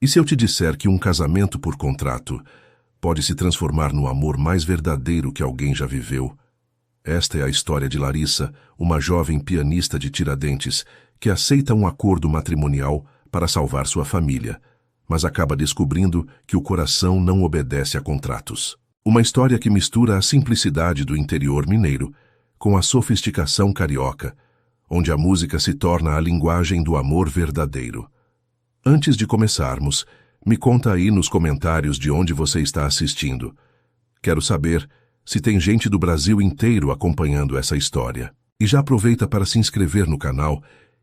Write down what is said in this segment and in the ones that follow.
E se eu te disser que um casamento por contrato pode se transformar no amor mais verdadeiro que alguém já viveu? Esta é a história de Larissa, uma jovem pianista de Tiradentes que aceita um acordo matrimonial para salvar sua família, mas acaba descobrindo que o coração não obedece a contratos. Uma história que mistura a simplicidade do interior mineiro com a sofisticação carioca, onde a música se torna a linguagem do amor verdadeiro. Antes de começarmos, me conta aí nos comentários de onde você está assistindo. Quero saber se tem gente do Brasil inteiro acompanhando essa história. E já aproveita para se inscrever no canal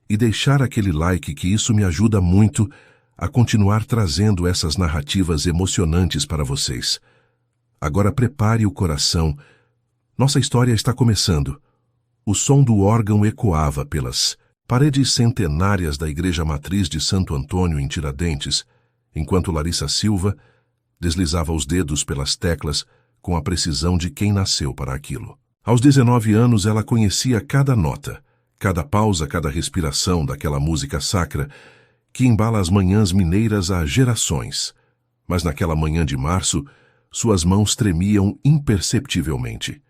e deixar aquele like, que isso me ajuda muito a continuar trazendo essas narrativas emocionantes para vocês. Agora prepare o coração. Nossa história está começando. O som do órgão ecoava pelas paredes centenárias da Igreja Matriz de Santo Antônio, em Tiradentes, enquanto Larissa Silva deslizava os dedos pelas teclas com a precisão de quem nasceu para aquilo. Aos 19 anos, ela conhecia cada nota, cada pausa, cada respiração daquela música sacra que embala as manhãs mineiras há gerações. Mas naquela manhã de março, suas mãos tremiam imperceptivelmente.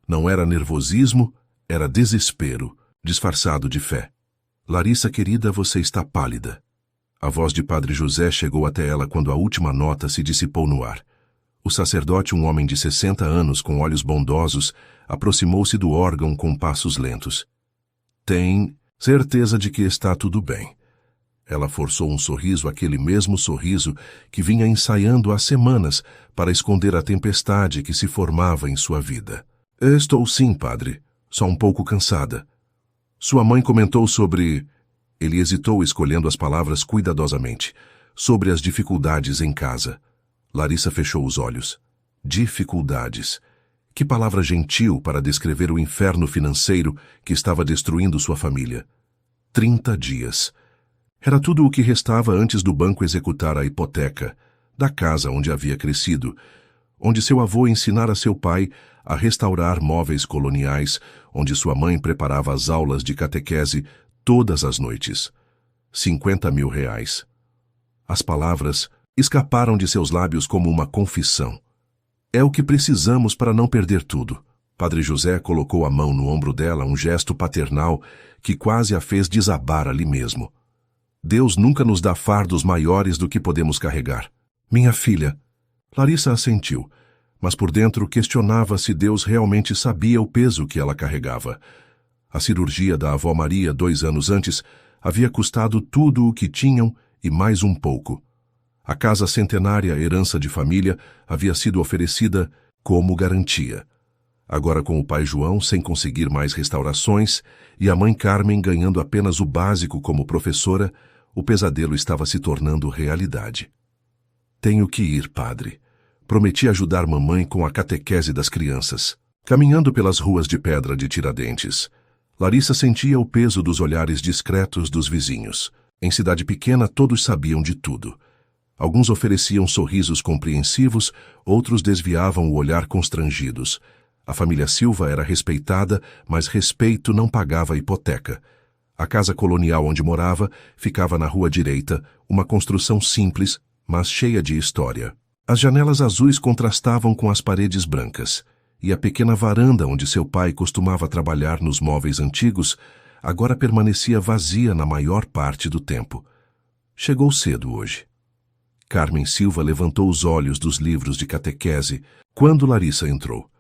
Não era nervosismo, era desespero, disfarçado de fé. Larissa, querida, você está pálida. A voz de Padre José chegou até ela quando a última nota se dissipou no ar. O sacerdote, um homem de 60 anos com olhos bondosos, aproximou-se do órgão com passos lentos. Tem certeza de que está tudo bem. Ela forçou um sorriso, aquele mesmo sorriso que vinha ensaiando há semanas para esconder a tempestade que se formava em sua vida. Estou sim, padre, só um pouco cansada. Sua mãe comentou sobre... Ele hesitou, escolhendo as palavras cuidadosamente. Sobre as dificuldades em casa. Larissa fechou os olhos. Dificuldades. Que palavra gentil para descrever o inferno financeiro que estava destruindo sua família. 30 dias. Era tudo o que restava antes do banco executar a hipoteca da casa onde havia crescido, onde seu avô ensinara seu pai a restaurar móveis coloniais, onde sua mãe preparava as aulas de catequese todas as noites. 50 mil reais. As palavras escaparam de seus lábios como uma confissão. É o que precisamos para não perder tudo. Padre José colocou a mão no ombro dela, um gesto paternal que quase a fez desabar ali mesmo. Deus nunca nos dá fardos maiores do que podemos carregar. Minha filha. Larissa assentiu, mas por dentro questionava se Deus realmente sabia o peso que ela carregava. A cirurgia da avó Maria, 2 anos antes, havia custado tudo o que tinham e mais um pouco. A casa centenária, herança de família, havia sido oferecida como garantia. Agora, com o pai João sem conseguir mais restaurações e a mãe Carmen ganhando apenas o básico como professora, o pesadelo estava se tornando realidade. Tenho que ir, padre. Prometi ajudar mamãe com a catequese das crianças. Caminhando pelas ruas de pedra de Tiradentes, Larissa sentia o peso dos olhares discretos dos vizinhos. Em cidade pequena, todos sabiam de tudo. Alguns ofereciam sorrisos compreensivos, outros desviavam o olhar constrangidos. A família Silva era respeitada, mas respeito não pagava a hipoteca. A casa colonial onde morava ficava na rua direita, uma construção simples, mas cheia de história. As janelas azuis contrastavam com as paredes brancas, e a pequena varanda onde seu pai costumava trabalhar nos móveis antigos agora permanecia vazia na maior parte do tempo. Chegou cedo hoje. Carmen Silva levantou os olhos dos livros de catequese quando Larissa entrou.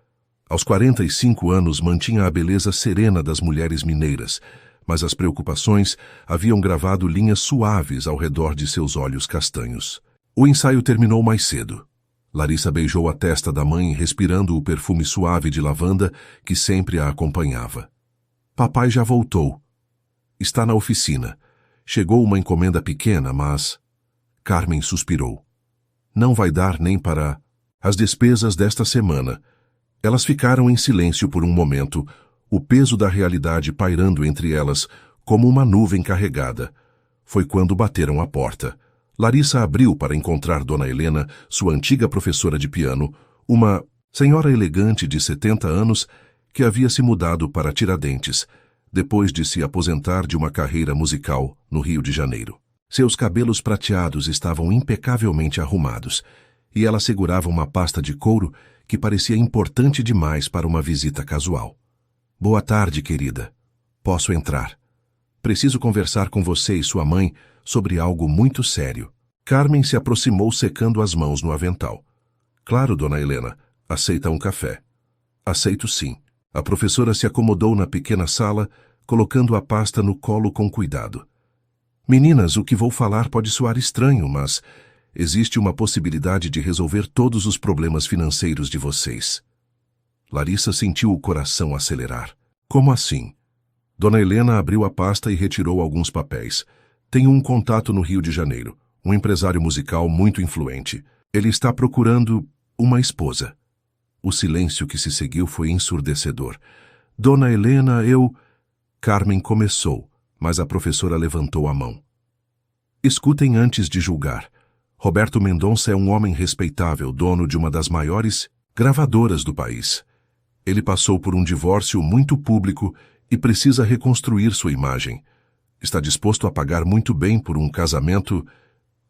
Aos 45 anos mantinha a beleza serena das mulheres mineiras, mas as preocupações haviam gravado linhas suaves ao redor de seus olhos castanhos. O ensaio terminou mais cedo. Larissa beijou a testa da mãe, respirando o perfume suave de lavanda que sempre a acompanhava. Papai já voltou. Está na oficina. Chegou uma encomenda pequena, mas... Carmen suspirou. Não vai dar nem para as despesas desta semana. Elas ficaram em silêncio por um momento, o peso da realidade pairando entre elas como uma nuvem carregada. Foi quando bateram à porta. Larissa abriu para encontrar Dona Helena, sua antiga professora de piano, uma senhora elegante de 70 anos que havia se mudado para Tiradentes, depois de se aposentar de uma carreira musical no Rio de Janeiro. Seus cabelos prateados estavam impecavelmente arrumados, e ela segurava uma pasta de couro que parecia importante demais para uma visita casual. Boa tarde, querida. Posso entrar? Preciso conversar com você e sua mãe sobre algo muito sério. Carmen se aproximou secando as mãos no avental. Claro, dona Helena. Aceita um café? Aceito sim. A professora se acomodou na pequena sala, colocando a pasta no colo com cuidado. Meninas, o que vou falar pode soar estranho, mas existe uma possibilidade de resolver todos os problemas financeiros de vocês. Larissa sentiu o coração acelerar. Como assim? Dona Helena abriu a pasta e retirou alguns papéis. Tenho um contato no Rio de Janeiro, um empresário musical muito influente. Ele está procurando uma esposa. O silêncio que se seguiu foi ensurdecedor. Dona Helena, Carmen começou, mas a professora levantou a mão. Escutem antes de julgar. Roberto Mendonça é um homem respeitável, dono de uma das maiores gravadoras do país. Ele passou por um divórcio muito público e precisa reconstruir sua imagem. Está disposto a pagar muito bem por um casamento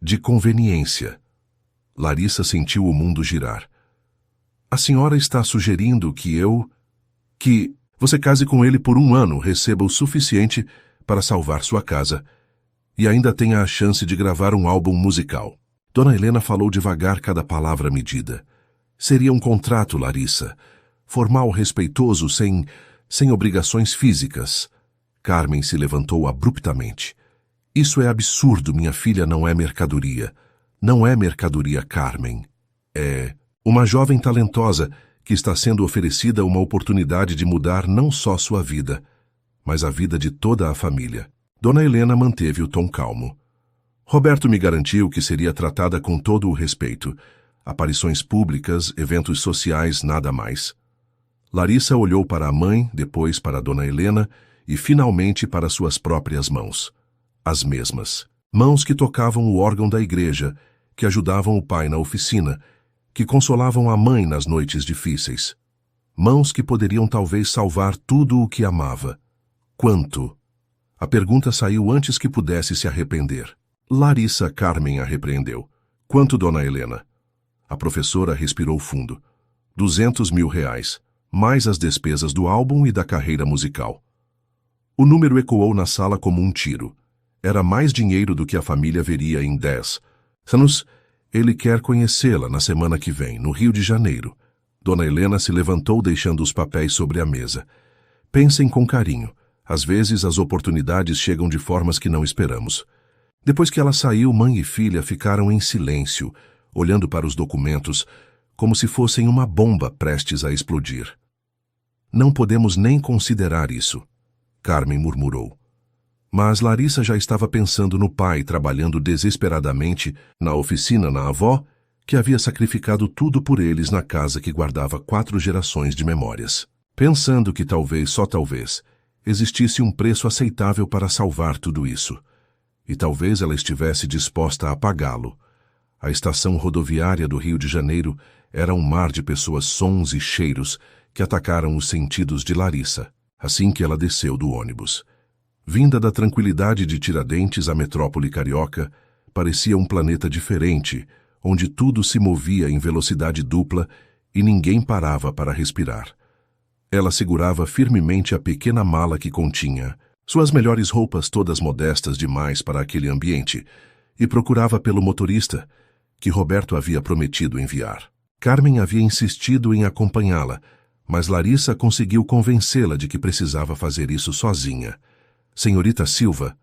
de conveniência. Larissa sentiu o mundo girar. A senhora está sugerindo que você case com ele por 1 ano, receba o suficiente para salvar sua casa e ainda tenha a chance de gravar um álbum musical. Dona Helena falou devagar, cada palavra medida. Seria um contrato, Larissa. Formal, respeitoso, sem obrigações físicas. Carmen se levantou abruptamente. Isso é absurdo, minha filha não é mercadoria. Não é mercadoria, Carmen. É uma jovem talentosa que está sendo oferecida uma oportunidade de mudar não só sua vida, mas a vida de toda a família. Dona Helena manteve o tom calmo. Roberto me garantiu que seria tratada com todo o respeito. Aparições públicas, eventos sociais, nada mais. Larissa olhou para a mãe, depois para Dona Helena e finalmente para suas próprias mãos. As mesmas. Mãos que tocavam o órgão da igreja, que ajudavam o pai na oficina, que consolavam a mãe nas noites difíceis. Mãos que poderiam talvez salvar tudo o que amava. Quanto? A pergunta saiu antes que pudesse se arrepender. Larissa, Carmen a repreendeu. Quanto, Dona Helena? A professora respirou fundo. 200 mil reais, mais as despesas do álbum e da carreira musical. O número ecoou na sala como um tiro. Era mais dinheiro do que a família veria em 10 anos. Ele quer conhecê-la na semana que vem, no Rio de Janeiro. Dona Helena se levantou, deixando os papéis sobre a mesa. Pensem com carinho. Às vezes as oportunidades chegam de formas que não esperamos. Depois que ela saiu, mãe e filha ficaram em silêncio, olhando para os documentos, como se fossem uma bomba prestes a explodir. Não podemos nem considerar isso, Carmen murmurou. Mas Larissa já estava pensando no pai trabalhando desesperadamente na oficina na avó, que havia sacrificado tudo por eles na casa que guardava 4 gerações de memórias. Pensando que talvez, só talvez, existisse um preço aceitável para salvar tudo isso. E talvez ela estivesse disposta a pagá-lo. A estação rodoviária do Rio de Janeiro era um mar de pessoas, sons e cheiros que atacaram os sentidos de Larissa, assim que ela desceu do ônibus. Vinda da tranquilidade de Tiradentes, a metrópole carioca parecia um planeta diferente, onde tudo se movia em velocidade dupla e ninguém parava para respirar. Ela segurava firmemente a pequena mala que continha suas melhores roupas, todas modestas demais para aquele ambiente, e procurava pelo motorista, que Roberto havia prometido enviar. Carmen havia insistido em acompanhá-la, mas Larissa conseguiu convencê-la de que precisava fazer isso sozinha. Senhorita Silva,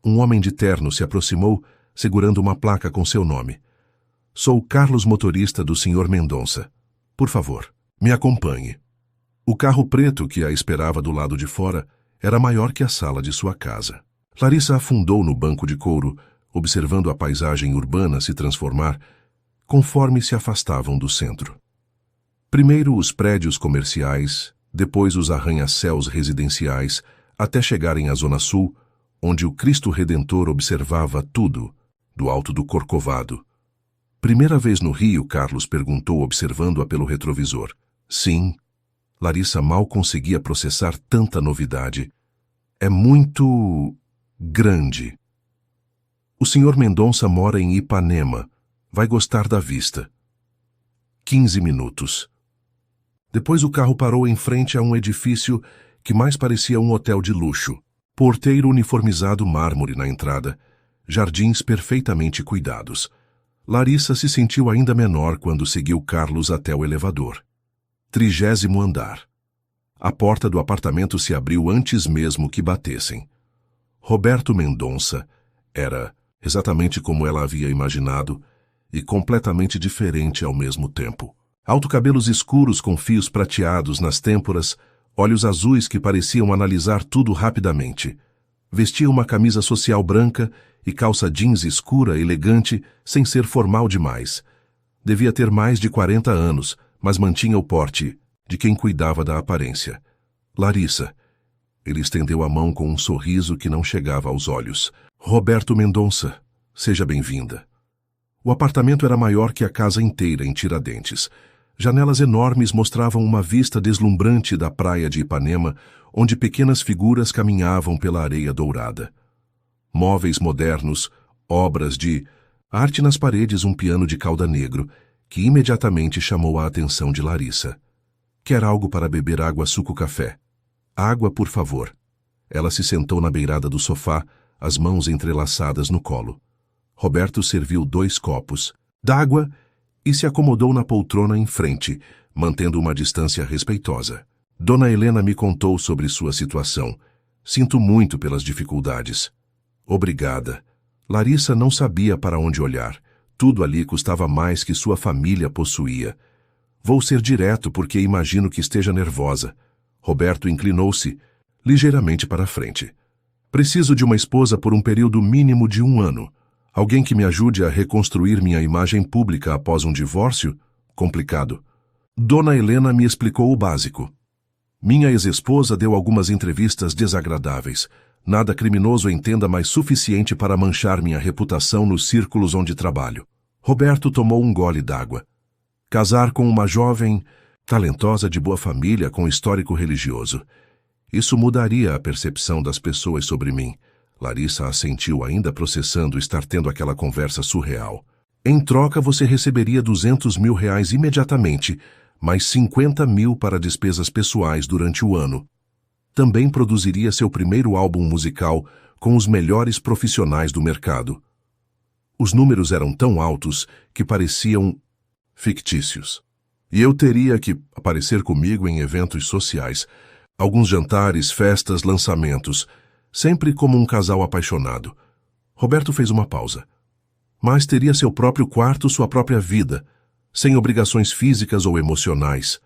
um homem de terno se aproximou, segurando uma placa com seu nome. Sou Carlos, motorista do Sr. Mendonça. Por favor, me acompanhe. O carro preto que a esperava do lado de fora era maior que a sala de sua casa. Larissa afundou no banco de couro, observando a paisagem urbana se transformar conforme se afastavam do centro. Primeiro os prédios comerciais, depois os arranha-céus residenciais, até chegarem à Zona Sul, onde o Cristo Redentor observava tudo, do alto do Corcovado. Primeira vez no Rio, Carlos perguntou, observando-a pelo retrovisor. Sim. Larissa mal conseguia processar tanta novidade. É muito grande. O Sr. Mendonça mora em Ipanema. Vai gostar da vista. 15 minutos. Depois o carro parou em frente a um edifício que mais parecia um hotel de luxo. Porteiro uniformizado mármore na entrada. Jardins perfeitamente cuidados. Larissa se sentiu ainda menor quando seguiu Carlos até o elevador. 30º andar. A porta do apartamento se abriu antes mesmo que batessem. Roberto Mendonça era exatamente como ela havia imaginado e completamente diferente ao mesmo tempo. Alto cabelos escuros com fios prateados nas têmporas, olhos azuis que pareciam analisar tudo rapidamente. Vestia uma camisa social branca e calça jeans escura, elegante, sem ser formal demais. Devia ter mais de 40 anos, mas mantinha o porte de quem cuidava da aparência. Larissa. Ele estendeu a mão com um sorriso que não chegava aos olhos. Roberto Mendonça, seja bem-vinda. O apartamento era maior que a casa inteira em Tiradentes. Janelas enormes mostravam uma vista deslumbrante da praia de Ipanema, onde pequenas figuras caminhavam pela areia dourada. Móveis modernos, obras de arte nas paredes, um piano de cauda negro, que imediatamente chamou a atenção de Larissa. Quer algo para beber, água, suco, café? Água, por favor. Ela se sentou na beirada do sofá, as mãos entrelaçadas no colo. Roberto serviu 2 copos d'água e se acomodou na poltrona em frente, mantendo uma distância respeitosa. Dona Helena me contou sobre sua situação. Sinto muito pelas dificuldades. Obrigada. Larissa não sabia para onde olhar. Tudo ali custava mais que sua família possuía. Vou ser direto porque imagino que esteja nervosa. Roberto inclinou-se ligeiramente para a frente. Preciso de uma esposa por um período mínimo de 1 ano. Alguém que me ajude a reconstruir minha imagem pública após um divórcio? Complicado. Dona Helena me explicou o básico. Minha ex-esposa deu algumas entrevistas desagradáveis. Nada criminoso, entenda, mas suficiente para manchar minha reputação nos círculos onde trabalho. Roberto tomou um gole d'água. Casar com uma jovem, talentosa, de boa família, com histórico religioso. Isso mudaria a percepção das pessoas sobre mim. Larissa assentiu, ainda processando estar tendo aquela conversa surreal. Em troca, você receberia R$200 mil imediatamente, mais 50 mil para despesas pessoais durante o ano. Também produziria seu primeiro álbum musical com os melhores profissionais do mercado. Os números eram tão altos que pareciam fictícios. E eu teria que aparecer comigo em eventos sociais, alguns jantares, festas, lançamentos, sempre como um casal apaixonado. Roberto fez uma pausa. Mas teria seu próprio quarto, sua própria vida, sem obrigações físicas ou emocionais.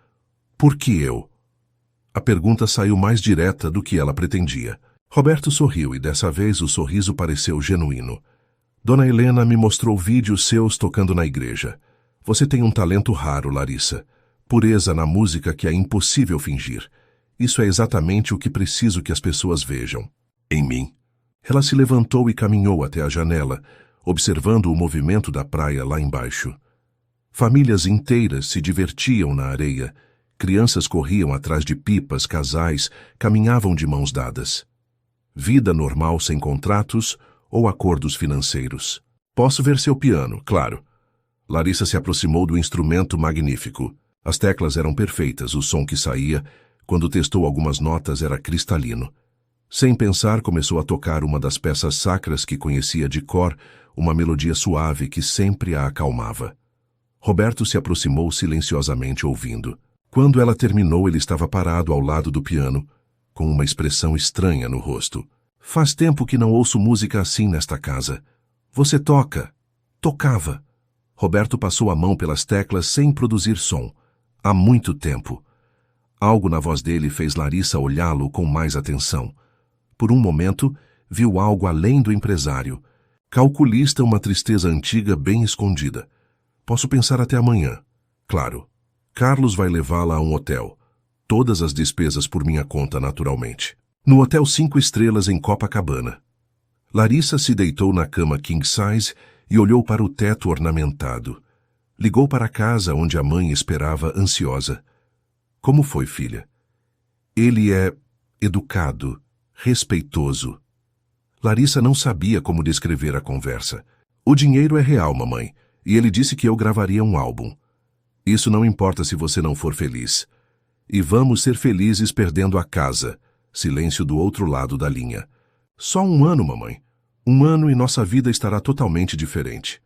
Por que eu? A pergunta saiu mais direta do que ela pretendia. Roberto sorriu e dessa vez o sorriso pareceu genuíno. Dona Helena me mostrou vídeos seus tocando na igreja. Você tem um talento raro, Larissa. Pureza na música que é impossível fingir. Isso é exatamente o que preciso que as pessoas vejam. Em mim. Ela se levantou e caminhou até a janela, observando o movimento da praia lá embaixo. Famílias inteiras se divertiam na areia. Crianças corriam atrás de pipas, casais caminhavam de mãos dadas. Vida normal sem contratos ou acordos financeiros. Posso ver seu piano, claro. Larissa se aproximou do instrumento magnífico. As teclas eram perfeitas, o som que saía, quando testou algumas notas, era cristalino. Sem pensar, começou a tocar uma das peças sacras que conhecia de cor, uma melodia suave que sempre a acalmava. Roberto se aproximou silenciosamente ouvindo. Quando ela terminou, ele estava parado ao lado do piano, com uma expressão estranha no rosto. Faz tempo que não ouço música assim nesta casa. Você toca. Tocava. Roberto passou a mão pelas teclas sem produzir som. Há muito tempo. Algo na voz dele fez Larissa olhá-lo com mais atenção. Por um momento, viu algo além do empresário. Calculista, uma tristeza antiga bem escondida. Posso pensar até amanhã. Claro. Carlos vai levá-la a um hotel. Todas as despesas por minha conta, naturalmente. No Hotel 5 Estrelas em Copacabana. Larissa se deitou na cama king size e olhou para o teto ornamentado. Ligou para a casa onde a mãe esperava ansiosa. Como foi, filha? Ele é educado, respeitoso. Larissa não sabia como descrever a conversa. O dinheiro é real, mamãe, e ele disse que eu gravaria um álbum. Isso não importa se você não for feliz. E vamos ser felizes perdendo a casa. Silêncio do outro lado da linha. Só um ano, mamãe. Um ano e nossa vida estará totalmente diferente.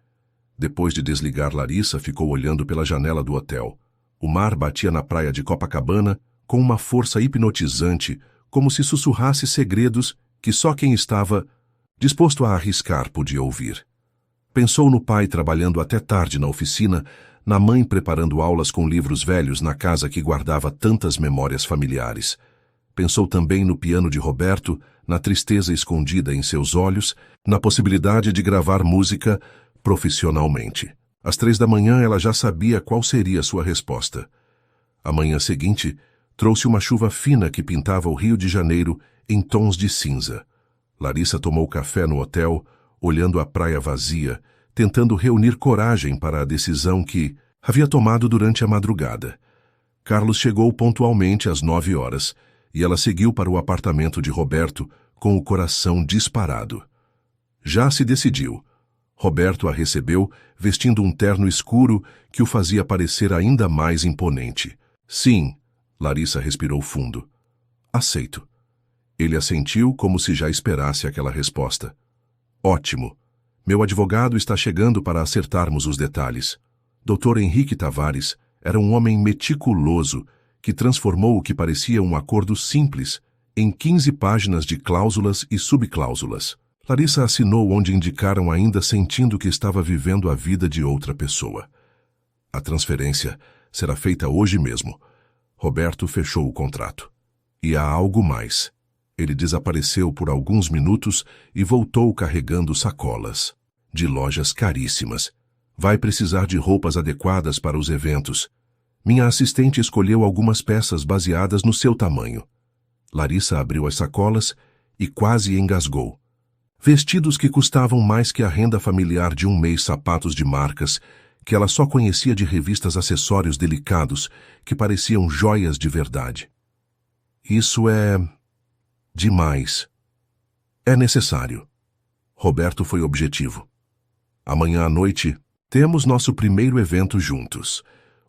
Depois de desligar, Larissa ficou olhando pela janela do hotel. O mar batia na praia de Copacabana com uma força hipnotizante, como se sussurrasse segredos que só quem estava disposto a arriscar podia ouvir. Pensou no pai trabalhando até tarde na oficina, na mãe preparando aulas com livros velhos na casa que guardava tantas memórias familiares. Pensou também no piano de Roberto, na tristeza escondida em seus olhos, na possibilidade de gravar música profissionalmente. Às 3 da manhã ela já sabia qual seria sua resposta. A manhã seguinte trouxe uma chuva fina que pintava o Rio de Janeiro em tons de cinza. Larissa tomou café no hotel, olhando a praia vazia, tentando reunir coragem para a decisão que havia tomado durante a madrugada. Carlos chegou pontualmente às 9 horas e ela seguiu para o apartamento de Roberto com o coração disparado. Já se decidiu. Roberto a recebeu vestindo um terno escuro que o fazia parecer ainda mais imponente. Sim, Larissa respirou fundo. Aceito. Ele assentiu como se já esperasse aquela resposta. Ótimo. Meu advogado está chegando para acertarmos os detalhes. Dr. Henrique Tavares era um homem meticuloso que transformou o que parecia um acordo simples em 15 páginas de cláusulas e subcláusulas. Larissa assinou onde indicaram ainda sentindo que estava vivendo a vida de outra pessoa. A transferência será feita hoje mesmo. Roberto fechou o contrato. E há algo mais. Ele desapareceu por alguns minutos e voltou carregando sacolas. De lojas caríssimas. Vai precisar de roupas adequadas para os eventos. Minha assistente escolheu algumas peças baseadas no seu tamanho. Larissa abriu as sacolas e quase engasgou. Vestidos que custavam mais que a renda familiar de um mês, sapatos de marcas, que ela só conhecia de revistas, acessórios delicados, que pareciam joias de verdade. Isso é demais. É necessário. Roberto foi objetivo. Amanhã à noite, temos nosso primeiro evento juntos.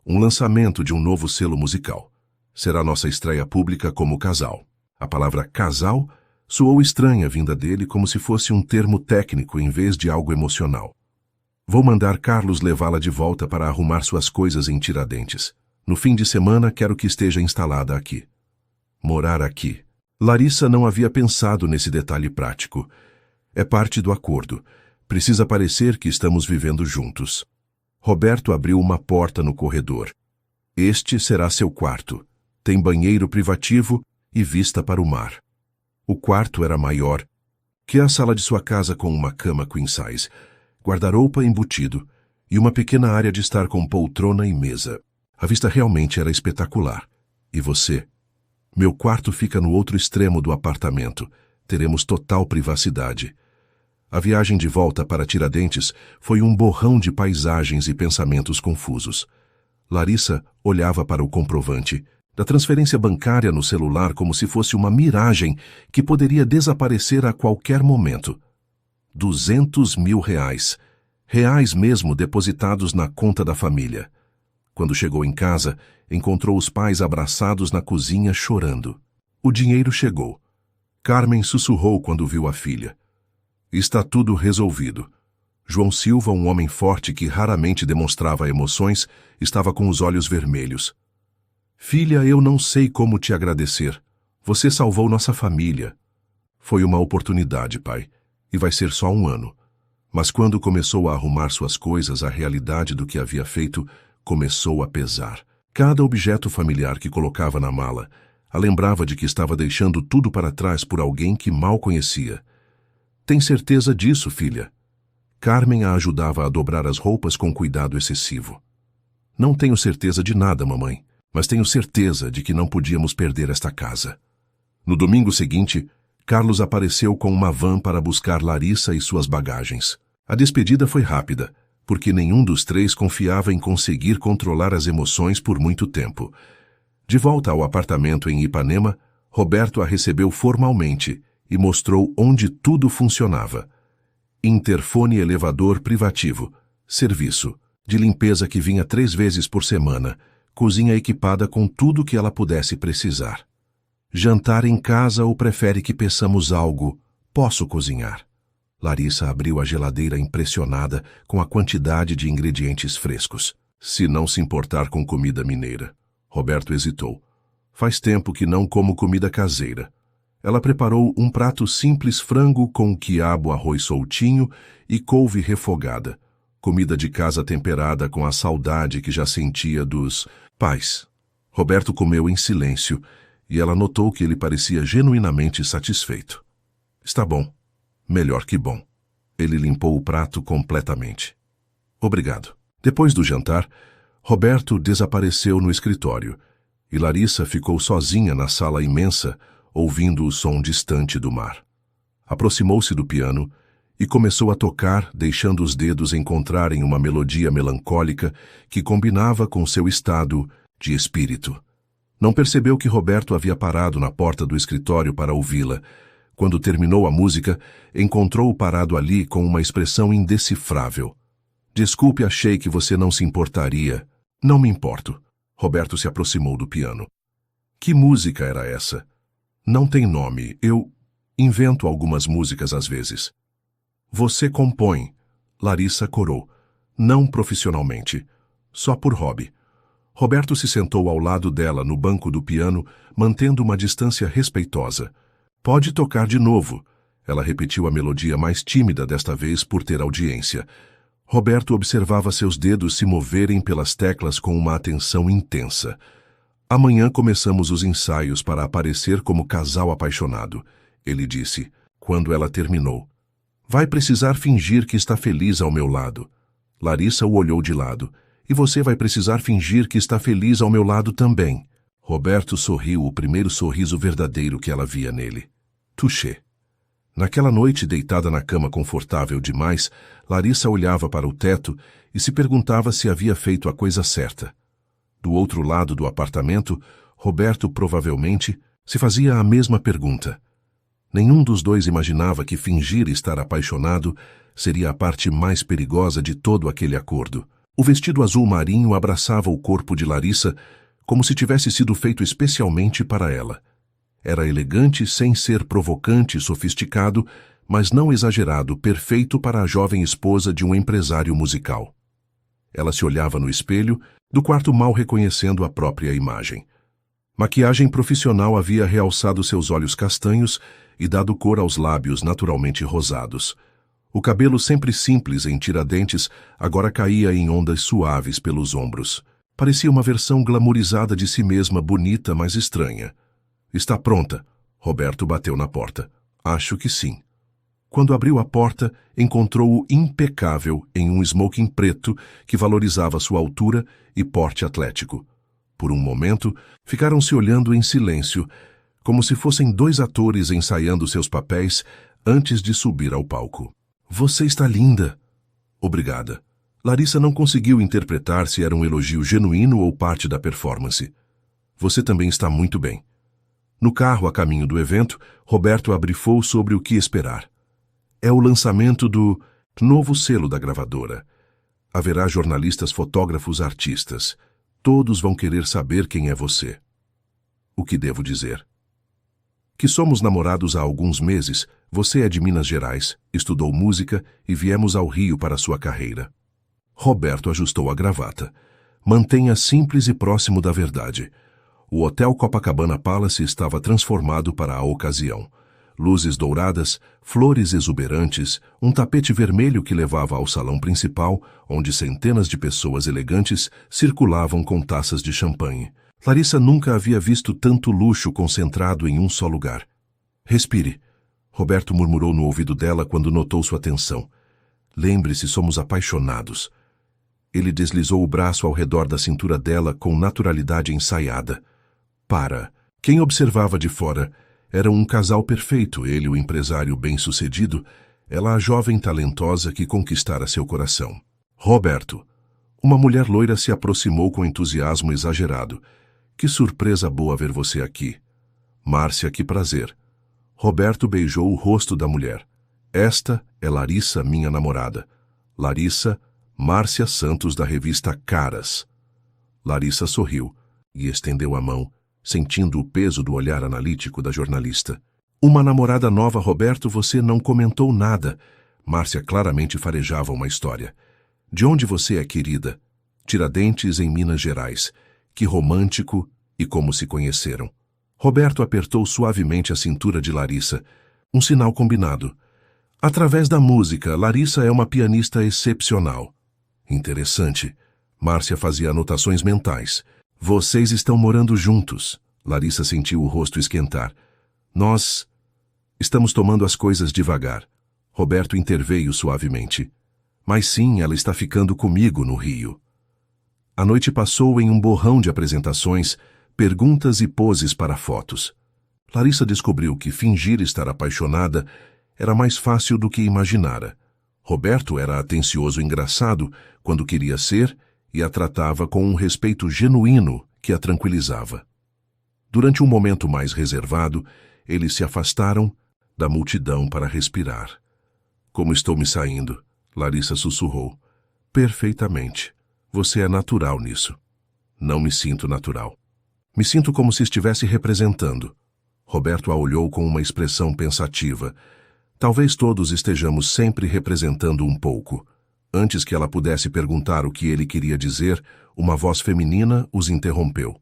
Um lançamento de um novo selo musical. Será nossa estreia pública como casal. A palavra casal soou estranha vinda dele, como se fosse um termo técnico em vez de algo emocional. Vou mandar Carlos levá-la de volta para arrumar suas coisas em Tiradentes. No fim de semana, quero que esteja instalada aqui. Morar aqui. Larissa não havia pensado nesse detalhe prático. É parte do acordo. Precisa parecer que estamos vivendo juntos. Roberto abriu uma porta no corredor. Este será seu quarto. Tem banheiro privativo e vista para o mar. O quarto era maior que a sala de sua casa, com uma cama queen size, guarda-roupa embutido e uma pequena área de estar com poltrona e mesa. A vista realmente era espetacular. E você? Meu quarto fica no outro extremo do apartamento. Teremos total privacidade. A viagem de volta para Tiradentes foi um borrão de paisagens e pensamentos confusos. Larissa olhava para o comprovante da transferência bancária no celular como se fosse uma miragem que poderia desaparecer a qualquer momento. 200 mil reais. Reais mesmo depositados na conta da família. Quando chegou em casa, encontrou os pais abraçados na cozinha chorando. O dinheiro chegou. Carmen sussurrou quando viu a filha. Está tudo resolvido. João Silva, um homem forte que raramente demonstrava emoções, estava com os olhos vermelhos. Filha, eu não sei como te agradecer. Você salvou nossa família. Foi uma oportunidade, pai, e vai ser só um ano. Mas quando começou a arrumar suas coisas, a realidade do que havia feito começou a pesar. Cada objeto familiar que colocava na mala a lembrava de que estava deixando tudo para trás por alguém que mal conhecia. Tem certeza disso, filha? Carmen a ajudava a dobrar as roupas com cuidado excessivo. Não tenho certeza de nada, mamãe, mas tenho certeza de que não podíamos perder esta casa. No domingo seguinte, Carlos apareceu com uma van para buscar Larissa e suas bagagens. A despedida foi rápida, porque nenhum dos três confiava em conseguir controlar as emoções por muito tempo. De volta ao apartamento em Ipanema, Roberto a recebeu formalmente e mostrou onde tudo funcionava. Interfone elevador privativo, serviço de limpeza que vinha 3 vezes por semana, cozinha equipada com tudo que ela pudesse precisar. Jantar em casa ou prefere que peçamos algo? Posso cozinhar. Larissa abriu a geladeira impressionada com a quantidade de ingredientes frescos. Se não se importar com comida mineira. Roberto hesitou. Faz tempo que não como comida caseira. Ela preparou um prato simples frango com quiabo, arroz soltinho e couve refogada. Comida de casa temperada com a saudade que já sentia dos pais. Roberto comeu em silêncio e ela notou que ele parecia genuinamente satisfeito. Está bom. Melhor que bom. Ele limpou o prato completamente. Obrigado. Depois do jantar, Roberto desapareceu no escritório e Larissa ficou sozinha na sala imensa, ouvindo o som distante do mar. Aproximou-se do piano e começou a tocar, deixando os dedos encontrarem uma melodia melancólica que combinava com seu estado de espírito. Não percebeu que Roberto havia parado na porta do escritório para ouvi-la. Quando terminou a música, encontrou-o parado ali com uma expressão indecifrável. Desculpe, achei que você não se importaria. Não me importo. Roberto se aproximou do piano. Que música era essa? Não tem nome. Eu invento algumas músicas às vezes. Você compõe. Larissa corou. Não profissionalmente. Só por hobby. Roberto se sentou ao lado dela no banco do piano, mantendo uma distância respeitosa. Pode tocar de novo. Ela repetiu a melodia mais tímida desta vez por ter audiência. Roberto observava seus dedos se moverem pelas teclas com uma atenção intensa. Amanhã começamos os ensaios para aparecer como casal apaixonado, ele disse, quando ela terminou. Vai precisar fingir que está feliz ao meu lado. Larissa o olhou de lado. E você vai precisar fingir que está feliz ao meu lado também. Roberto sorriu, o primeiro sorriso verdadeiro que ela via nele. Touché. Naquela noite, deitada na cama confortável demais, Larissa olhava para o teto e se perguntava se havia feito a coisa certa. Do outro lado do apartamento, Roberto provavelmente se fazia a mesma pergunta. Nenhum dos dois imaginava que fingir estar apaixonado seria a parte mais perigosa de todo aquele acordo. O vestido azul marinho abraçava o corpo de Larissa como se tivesse sido feito especialmente para ela. Era elegante sem ser provocante e sofisticado, mas não exagerado, perfeito para a jovem esposa de um empresário musical. Ela se olhava no espelho, do quarto mal reconhecendo a própria imagem. Maquiagem profissional havia realçado seus olhos castanhos e dado cor aos lábios naturalmente rosados. O cabelo, sempre simples em tiradentes, agora caía em ondas suaves pelos ombros. Parecia uma versão glamourizada de si mesma, bonita, mas estranha. Está pronta? Roberto bateu na porta. Acho que sim. Quando abriu a porta, encontrou-o impecável em um smoking preto que valorizava sua altura e porte atlético. Por um momento, ficaram se olhando em silêncio, como se fossem dois atores ensaiando seus papéis antes de subir ao palco. Você está linda. Obrigada. Larissa não conseguiu interpretar se era um elogio genuíno ou parte da performance. Você também está muito bem. No carro a caminho do evento, Roberto abrifou sobre o que esperar. É o lançamento do novo selo da gravadora. Haverá jornalistas, fotógrafos, artistas. Todos vão querer saber quem é você. O que devo dizer? Que somos namorados há alguns meses, você é de Minas Gerais, estudou música e viemos ao Rio para sua carreira. Roberto ajustou a gravata. Mantenha simples e próximo da verdade. O Hotel Copacabana Palace estava transformado para a ocasião. Luzes douradas, flores exuberantes, um tapete vermelho que levava ao salão principal, onde centenas de pessoas elegantes circulavam com taças de champanhe. Larissa nunca havia visto tanto luxo concentrado em um só lugar. Respire. Roberto murmurou no ouvido dela quando notou sua tensão. Lembre-se, somos apaixonados. Ele deslizou o braço ao redor da cintura dela com naturalidade ensaiada. Para. Quem observava de fora era um casal perfeito, ele o empresário bem-sucedido, ela a jovem talentosa que conquistara seu coração. Roberto. Uma mulher loira se aproximou com entusiasmo exagerado. Que surpresa boa ver você aqui. Márcia, que prazer. Roberto beijou o rosto da mulher. Esta é Larissa, minha namorada. Larissa, Márcia Santos, da revista Caras. Larissa sorriu e estendeu a mão, sentindo o peso do olhar analítico da jornalista. Uma namorada nova, Roberto, você não comentou nada. Márcia claramente farejava uma história. De onde você é, querida? Tiradentes, em Minas Gerais. Que romântico e como se conheceram. Roberto apertou suavemente a cintura de Larissa. Um sinal combinado. Através da música, Larissa é uma pianista excepcional. Interessante. Márcia fazia anotações mentais. Vocês estão morando juntos. Larissa sentiu o rosto esquentar. Nós estamos tomando as coisas devagar. Roberto interveio suavemente. Mas sim, ela está ficando comigo no Rio. A noite passou em um borrão de apresentações, perguntas e poses para fotos. Larissa descobriu que fingir estar apaixonada era mais fácil do que imaginara. Roberto era atencioso e engraçado quando queria ser e a tratava com um respeito genuíno que a tranquilizava. Durante um momento mais reservado, eles se afastaram da multidão para respirar. Como estou me saindo? Larissa sussurrou. Perfeitamente. Você é natural nisso. Não me sinto natural. Me sinto como se estivesse representando. Roberto a olhou com uma expressão pensativa. Talvez todos estejamos sempre representando um pouco. Antes que ela pudesse perguntar o que ele queria dizer, uma voz feminina os interrompeu.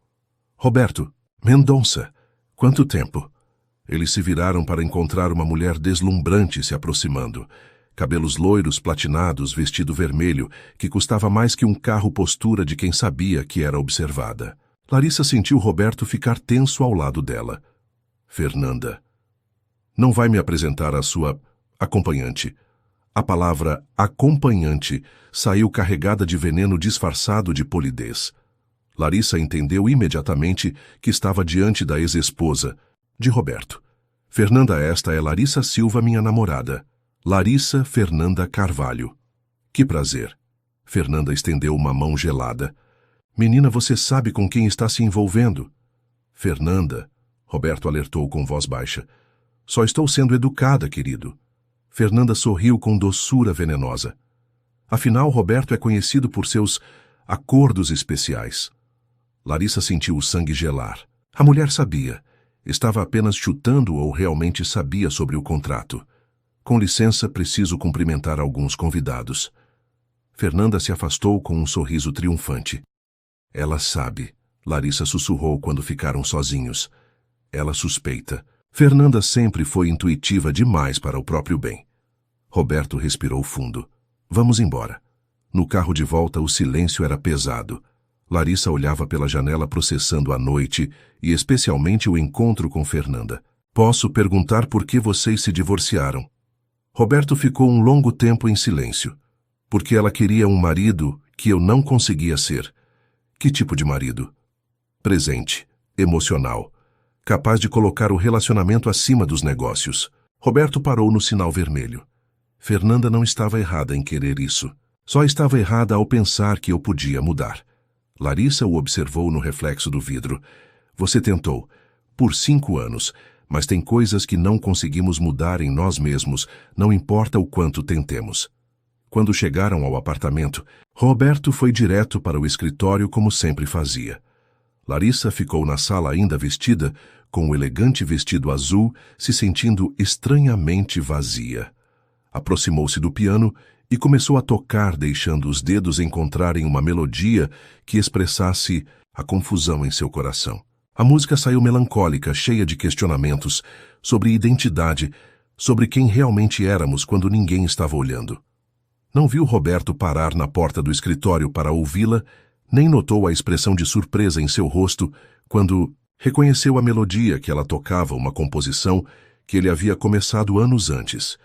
Roberto, Mendonça, quanto tempo? Eles se viraram para encontrar uma mulher deslumbrante se aproximando. Cabelos loiros platinados, vestido vermelho, que custava mais que um carro, postura de quem sabia que era observada. Larissa sentiu Roberto ficar tenso ao lado dela. Fernanda. Não vai me apresentar a sua acompanhante. A palavra acompanhante saiu carregada de veneno disfarçado de polidez. Larissa entendeu imediatamente que estava diante da ex-esposa, de Roberto. Fernanda, esta é Larissa Silva, minha namorada. Larissa Fernanda Carvalho. Que prazer. Fernanda estendeu uma mão gelada. Menina, você sabe com quem está se envolvendo? Fernanda, Roberto alertou com voz baixa. Só estou sendo educada, querido. Fernanda sorriu com doçura venenosa. Afinal, Roberto é conhecido por seus acordos especiais. Larissa sentiu o sangue gelar. A mulher sabia. Estava apenas chutando ou realmente sabia sobre o contrato. Com licença, preciso cumprimentar alguns convidados. Fernanda se afastou com um sorriso triunfante. Ela sabe, Larissa sussurrou quando ficaram sozinhos. Ela suspeita. Fernanda sempre foi intuitiva demais para o próprio bem. Roberto respirou fundo. Vamos embora. No carro de volta, o silêncio era pesado. Larissa olhava pela janela processando a noite e especialmente o encontro com Fernanda. Posso perguntar por que vocês se divorciaram? Roberto ficou um longo tempo em silêncio. Porque ela queria um marido que eu não conseguia ser. Que tipo de marido? Presente, emocional, capaz de colocar o relacionamento acima dos negócios. Roberto parou no sinal vermelho. Fernanda não estava errada em querer isso. Só estava errada ao pensar que eu podia mudar. Larissa o observou no reflexo do vidro. Você tentou, por 5 anos, mas tem coisas que não conseguimos mudar em nós mesmos, não importa o quanto tentemos. Quando chegaram ao apartamento, Roberto foi direto para o escritório como sempre fazia. Larissa ficou na sala ainda vestida, com o elegante vestido azul, se sentindo estranhamente vazia. Aproximou-se do piano e começou a tocar, deixando os dedos encontrarem uma melodia que expressasse a confusão em seu coração. A música saiu melancólica, cheia de questionamentos sobre identidade, sobre quem realmente éramos quando ninguém estava olhando. Não viu Roberto parar na porta do escritório para ouvi-la, nem notou a expressão de surpresa em seu rosto quando reconheceu a melodia que ela tocava, uma composição que ele havia começado anos antes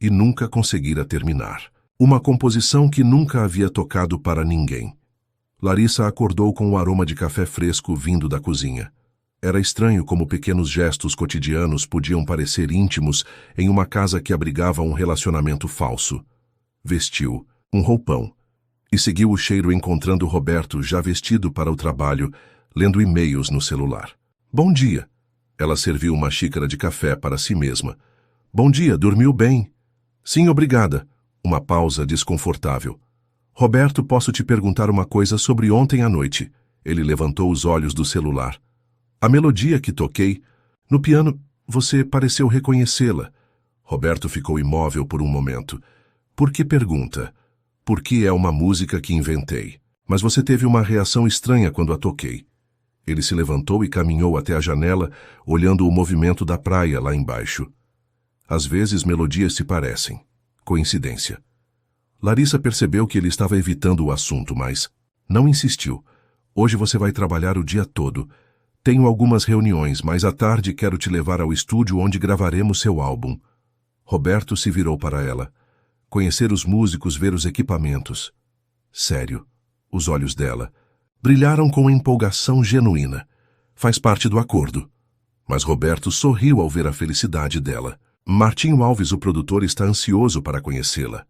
e nunca conseguira terminar. Uma composição que nunca havia tocado para ninguém. Larissa acordou com o aroma de café fresco vindo da cozinha. Era estranho como pequenos gestos cotidianos podiam parecer íntimos em uma casa que abrigava um relacionamento falso. Vestiu um roupão e seguiu o cheiro encontrando Roberto já vestido para o trabalho, lendo e-mails no celular. Bom dia. Ela serviu uma xícara de café para si mesma. Bom dia, dormiu bem? Sim, obrigada. Uma pausa desconfortável. Roberto, posso te perguntar uma coisa sobre ontem à noite? Ele levantou os olhos do celular. A melodia que toquei no piano, você pareceu reconhecê-la. Roberto ficou imóvel por um momento. Por que pergunta? Porque é uma música que inventei. Mas você teve uma reação estranha quando a toquei. Ele se levantou e caminhou até a janela, olhando o movimento da praia lá embaixo. Às vezes melodias se parecem. Coincidência. Larissa percebeu que ele estava evitando o assunto, mas não insistiu. Hoje você vai trabalhar o dia todo. Tenho algumas reuniões, mas à tarde quero te levar ao estúdio onde gravaremos seu álbum. Roberto se virou para ela. Conhecer os músicos, ver os equipamentos. Sério. Os olhos dela brilharam com empolgação genuína. Faz parte do acordo. Mas Roberto sorriu ao ver a felicidade dela. Martinho Alves, o produtor, está ansioso para conhecê-la.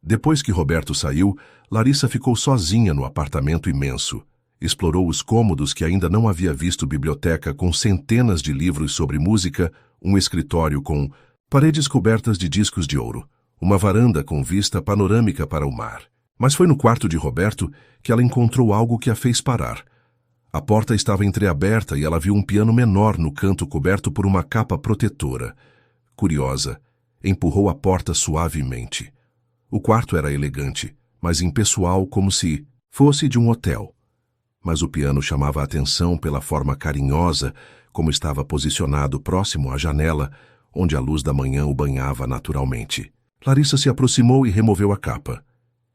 Depois que Roberto saiu, Larissa ficou sozinha no apartamento imenso. Explorou os cômodos que ainda não havia visto, biblioteca com centenas de livros sobre música, um escritório com paredes cobertas de discos de ouro, uma varanda com vista panorâmica para o mar. Mas foi no quarto de Roberto que ela encontrou algo que a fez parar. A porta estava entreaberta e ela viu um piano menor no canto coberto por uma capa protetora. Curiosa, empurrou a porta suavemente. O quarto era elegante, mas impessoal, como se fosse de um hotel. Mas o piano chamava a atenção pela forma carinhosa, como estava posicionado próximo à janela, onde a luz da manhã o banhava naturalmente. Larissa se aproximou e removeu a capa.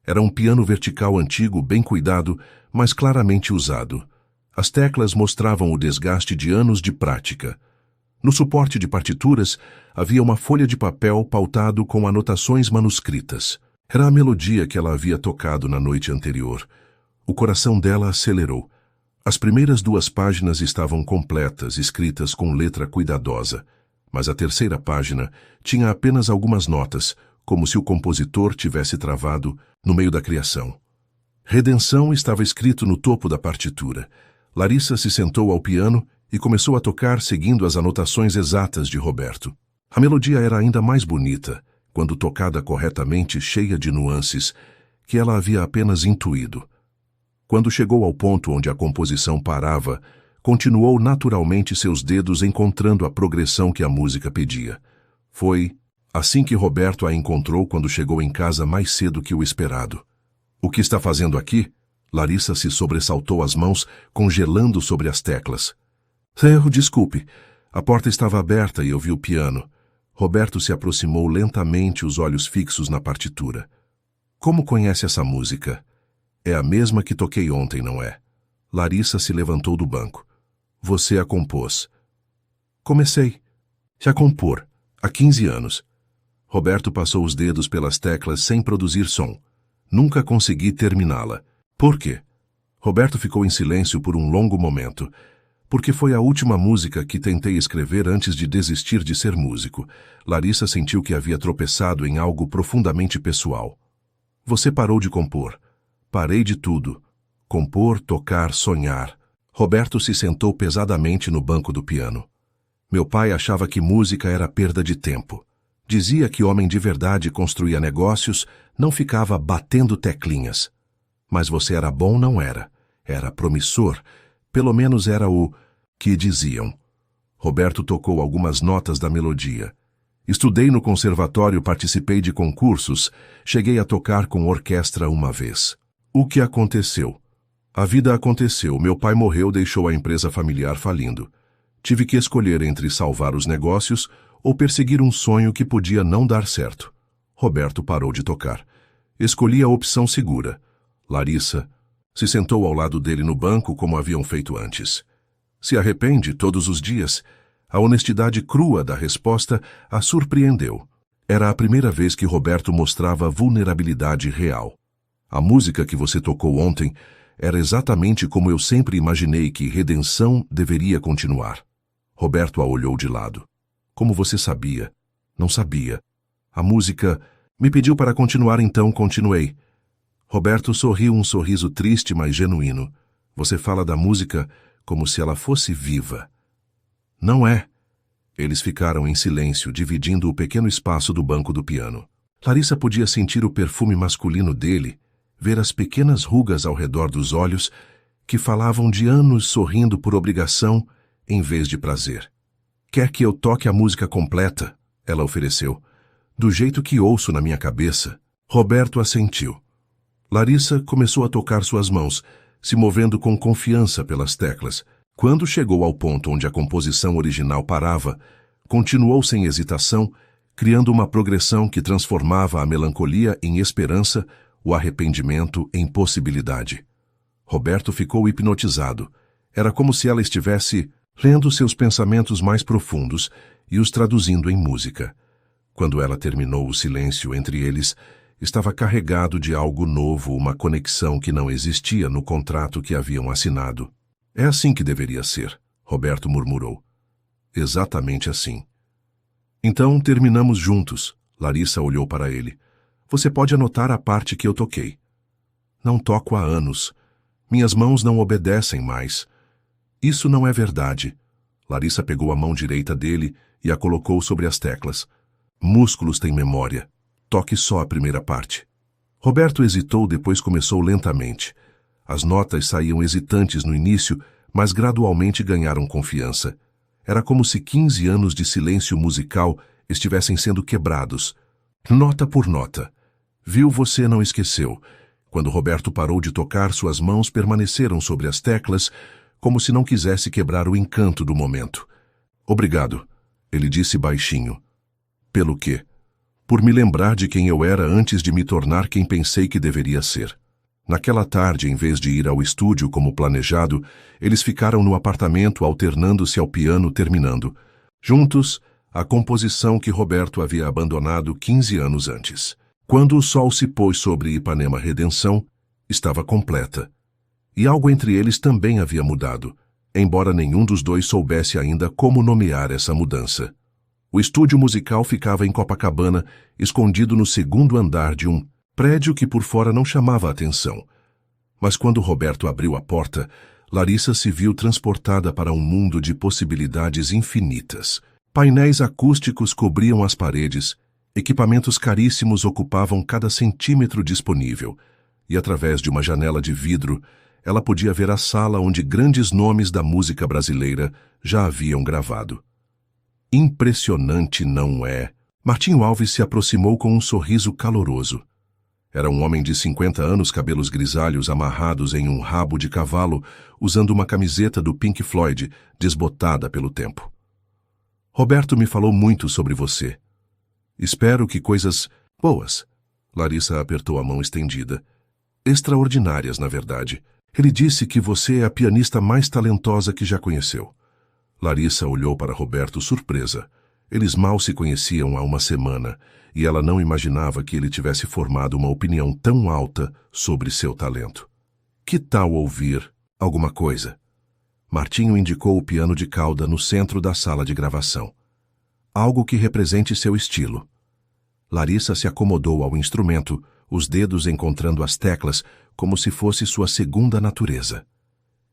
Era um piano vertical antigo, bem cuidado, mas claramente usado. As teclas mostravam o desgaste de anos de prática. No suporte de partituras, havia uma folha de papel pautado com anotações manuscritas. Era a melodia que ela havia tocado na noite anterior. O coração dela acelerou. As primeiras 2 páginas estavam completas, escritas com letra cuidadosa. Mas a terceira página tinha apenas algumas notas, como se o compositor tivesse travado no meio da criação. Redenção estava escrito no topo da partitura. Larissa se sentou ao piano e começou a tocar seguindo as anotações exatas de Roberto. A melodia era ainda mais bonita, quando tocada corretamente, cheia de nuances, que ela havia apenas intuído. Quando chegou ao ponto onde a composição parava, continuou naturalmente seus dedos encontrando a progressão que a música pedia. Foi assim que Roberto a encontrou quando chegou em casa mais cedo que o esperado. O que está fazendo aqui? Larissa se sobressaltou, as mãos congelando sobre as teclas. Desculpe. A porta estava aberta e eu vi o piano. Roberto se aproximou lentamente, os olhos fixos na partitura. Como conhece essa música? É a mesma que toquei ontem, não é? Larissa se levantou do banco. Você a compôs. Comecei a compor, há 15 anos. Roberto passou os dedos pelas teclas sem produzir som. Nunca consegui terminá-la. Por quê? Roberto ficou em silêncio por um longo momento. Porque foi a última música que tentei escrever antes de desistir de ser músico. Larissa sentiu que havia tropeçado em algo profundamente pessoal. Você parou de compor. Parei de tudo. Compor, tocar, sonhar. Roberto se sentou pesadamente no banco do piano. Meu pai achava que música era perda de tempo. Dizia que homem de verdade construía negócios, não ficava batendo teclinhas. Mas você era bom, não era. Era promissor. Pelo menos era o que diziam. Roberto tocou algumas notas da melodia. Estudei no conservatório, participei de concursos, cheguei a tocar com orquestra uma vez. O que aconteceu? A vida aconteceu. Meu pai morreu, deixou a empresa familiar falindo. Tive que escolher entre salvar os negócios ou perseguir um sonho que podia não dar certo. Roberto parou de tocar. Escolhi a opção segura. Larissa se sentou ao lado dele no banco como haviam feito antes. Se arrepende todos os dias. A honestidade crua da resposta a surpreendeu. Era a primeira vez que Roberto mostrava vulnerabilidade real. A música que você tocou ontem era exatamente como eu sempre imaginei que Redenção deveria continuar. Roberto a olhou de lado. Como você sabia? Não sabia. A música me pediu para continuar, então continuei. Roberto sorriu, um sorriso triste, mas genuíno. Você fala da música como se ela fosse viva. Não é. Eles ficaram em silêncio, dividindo o pequeno espaço do banco do piano. Larissa podia sentir o perfume masculino dele, ver as pequenas rugas ao redor dos olhos, que falavam de anos sorrindo por obrigação em vez de prazer. Quer que eu toque a música completa? Ela ofereceu. Do jeito que ouço na minha cabeça. Roberto assentiu. Larissa começou a tocar suas mãos, se movendo com confiança pelas teclas. Quando chegou ao ponto onde a composição original parava, continuou sem hesitação, criando uma progressão que transformava a melancolia em esperança, o arrependimento em possibilidade. Roberto ficou hipnotizado. Era como se ela estivesse lendo seus pensamentos mais profundos e os traduzindo em música. Quando ela terminou, o silêncio entre eles estava carregado de algo novo, uma conexão que não existia no contrato que haviam assinado. É assim que deveria ser, Roberto murmurou. Exatamente assim. Então terminamos juntos. Larissa olhou para ele. Você pode anotar a parte que eu toquei. Não toco há anos. Minhas mãos não obedecem mais. Isso não é verdade. Larissa pegou a mão direita dele e a colocou sobre as teclas. Músculos têm memória. Toque só a primeira parte. Roberto hesitou, depois começou lentamente. As notas saíam hesitantes no início, mas gradualmente ganharam confiança. Era como se 15 anos de silêncio musical estivessem sendo quebrados, nota por nota. Viu, você não esqueceu. Quando Roberto parou de tocar, suas mãos permaneceram sobre as teclas, como se não quisesse quebrar o encanto do momento. Obrigado, ele disse baixinho. Pelo quê? Por me lembrar de quem eu era antes de me tornar quem pensei que deveria ser. Naquela tarde, em vez de ir ao estúdio como planejado, eles ficaram no apartamento alternando-se ao piano, terminando, juntos, a composição que Roberto havia abandonado 15 anos antes. Quando o sol se pôs sobre Ipanema Redenção, estava completa. E algo entre eles também havia mudado, embora nenhum dos dois soubesse ainda como nomear essa mudança. O estúdio musical ficava em Copacabana, escondido no segundo andar de um prédio que por fora não chamava a atenção. Mas quando Roberto abriu a porta, Larissa se viu transportada para um mundo de possibilidades infinitas. Painéis acústicos cobriam as paredes, equipamentos caríssimos ocupavam cada centímetro disponível, e através de uma janela de vidro, ela podia ver a sala onde grandes nomes da música brasileira já haviam gravado. Impressionante, não é? Martinho Alves se aproximou com um sorriso caloroso. Era um homem de 50 anos, cabelos grisalhos amarrados em um rabo de cavalo, usando uma camiseta do Pink Floyd, desbotada pelo tempo. Roberto me falou muito sobre você. Espero que coisas boas. Larissa apertou a mão estendida. Extraordinárias, na verdade. Ele disse que você é a pianista mais talentosa que já conheceu. Larissa olhou para Roberto surpresa. Eles mal se conheciam há uma semana, e ela não imaginava que ele tivesse formado uma opinião tão alta sobre seu talento. Que tal ouvir alguma coisa? Martinho indicou o piano de cauda no centro da sala de gravação. Algo que represente seu estilo. Larissa se acomodou ao instrumento, os dedos encontrando as teclas como se fosse sua segunda natureza.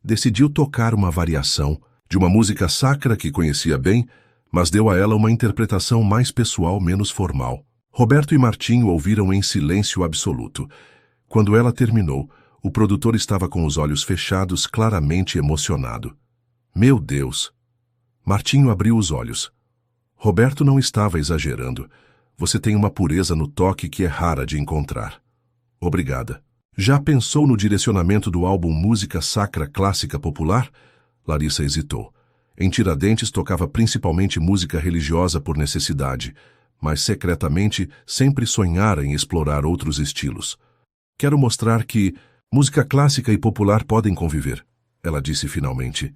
Decidiu tocar uma variação de uma música sacra que conhecia bem, mas deu a ela uma interpretação mais pessoal, menos formal. Roberto e Martinho ouviram em silêncio absoluto. Quando ela terminou, o produtor estava com os olhos fechados, claramente emocionado. Meu Deus! Martinho abriu os olhos. Roberto não estava exagerando. Você tem uma pureza no toque que é rara de encontrar. Obrigada. Já pensou no direcionamento do álbum Música Sacra Clássica Popular? Larissa hesitou. Em Tiradentes tocava principalmente música religiosa por necessidade, mas secretamente sempre sonhara em explorar outros estilos. Quero mostrar que música clássica e popular podem conviver, ela disse finalmente.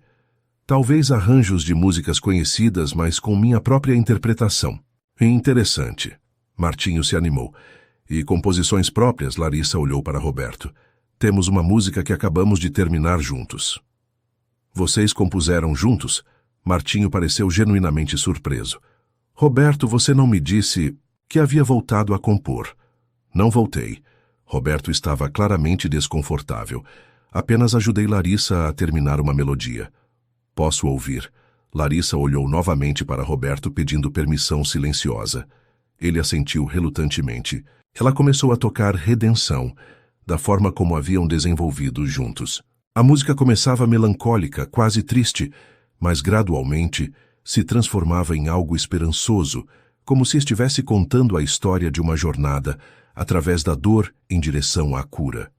Talvez arranjos de músicas conhecidas, mas com minha própria interpretação. Interessante. Martinho se animou. E composições próprias, Larissa olhou para Roberto. Temos uma música que acabamos de terminar juntos. Vocês compuseram juntos? Martinho pareceu genuinamente surpreso. Roberto, você não me disse que havia voltado a compor. Não voltei. Roberto estava claramente desconfortável. Apenas ajudei Larissa a terminar uma melodia. Posso ouvir? Larissa olhou novamente para Roberto pedindo permissão silenciosa. Ele assentiu relutantemente. Ela começou a tocar Redenção, da forma como haviam desenvolvido juntos. A música começava melancólica, quase triste, mas gradualmente se transformava em algo esperançoso, como se estivesse contando a história de uma jornada, através da dor em direção à cura.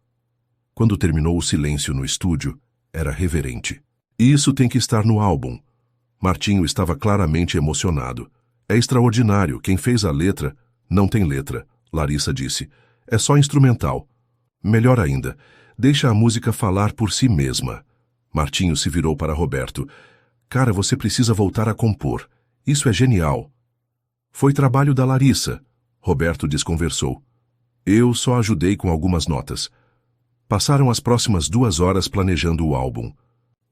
Quando terminou o silêncio no estúdio, era reverente. Isso tem que estar no álbum. Martinho estava claramente emocionado. É extraordinário, quem fez a letra... Não tem letra, Larissa disse. É só instrumental. Melhor ainda, deixa a música falar por si mesma. Martinho se virou para Roberto. Cara, você precisa voltar a compor. Isso é genial. Foi trabalho da Larissa. Roberto desconversou. Eu só ajudei com algumas notas. Passaram as próximas 2 horas planejando o álbum.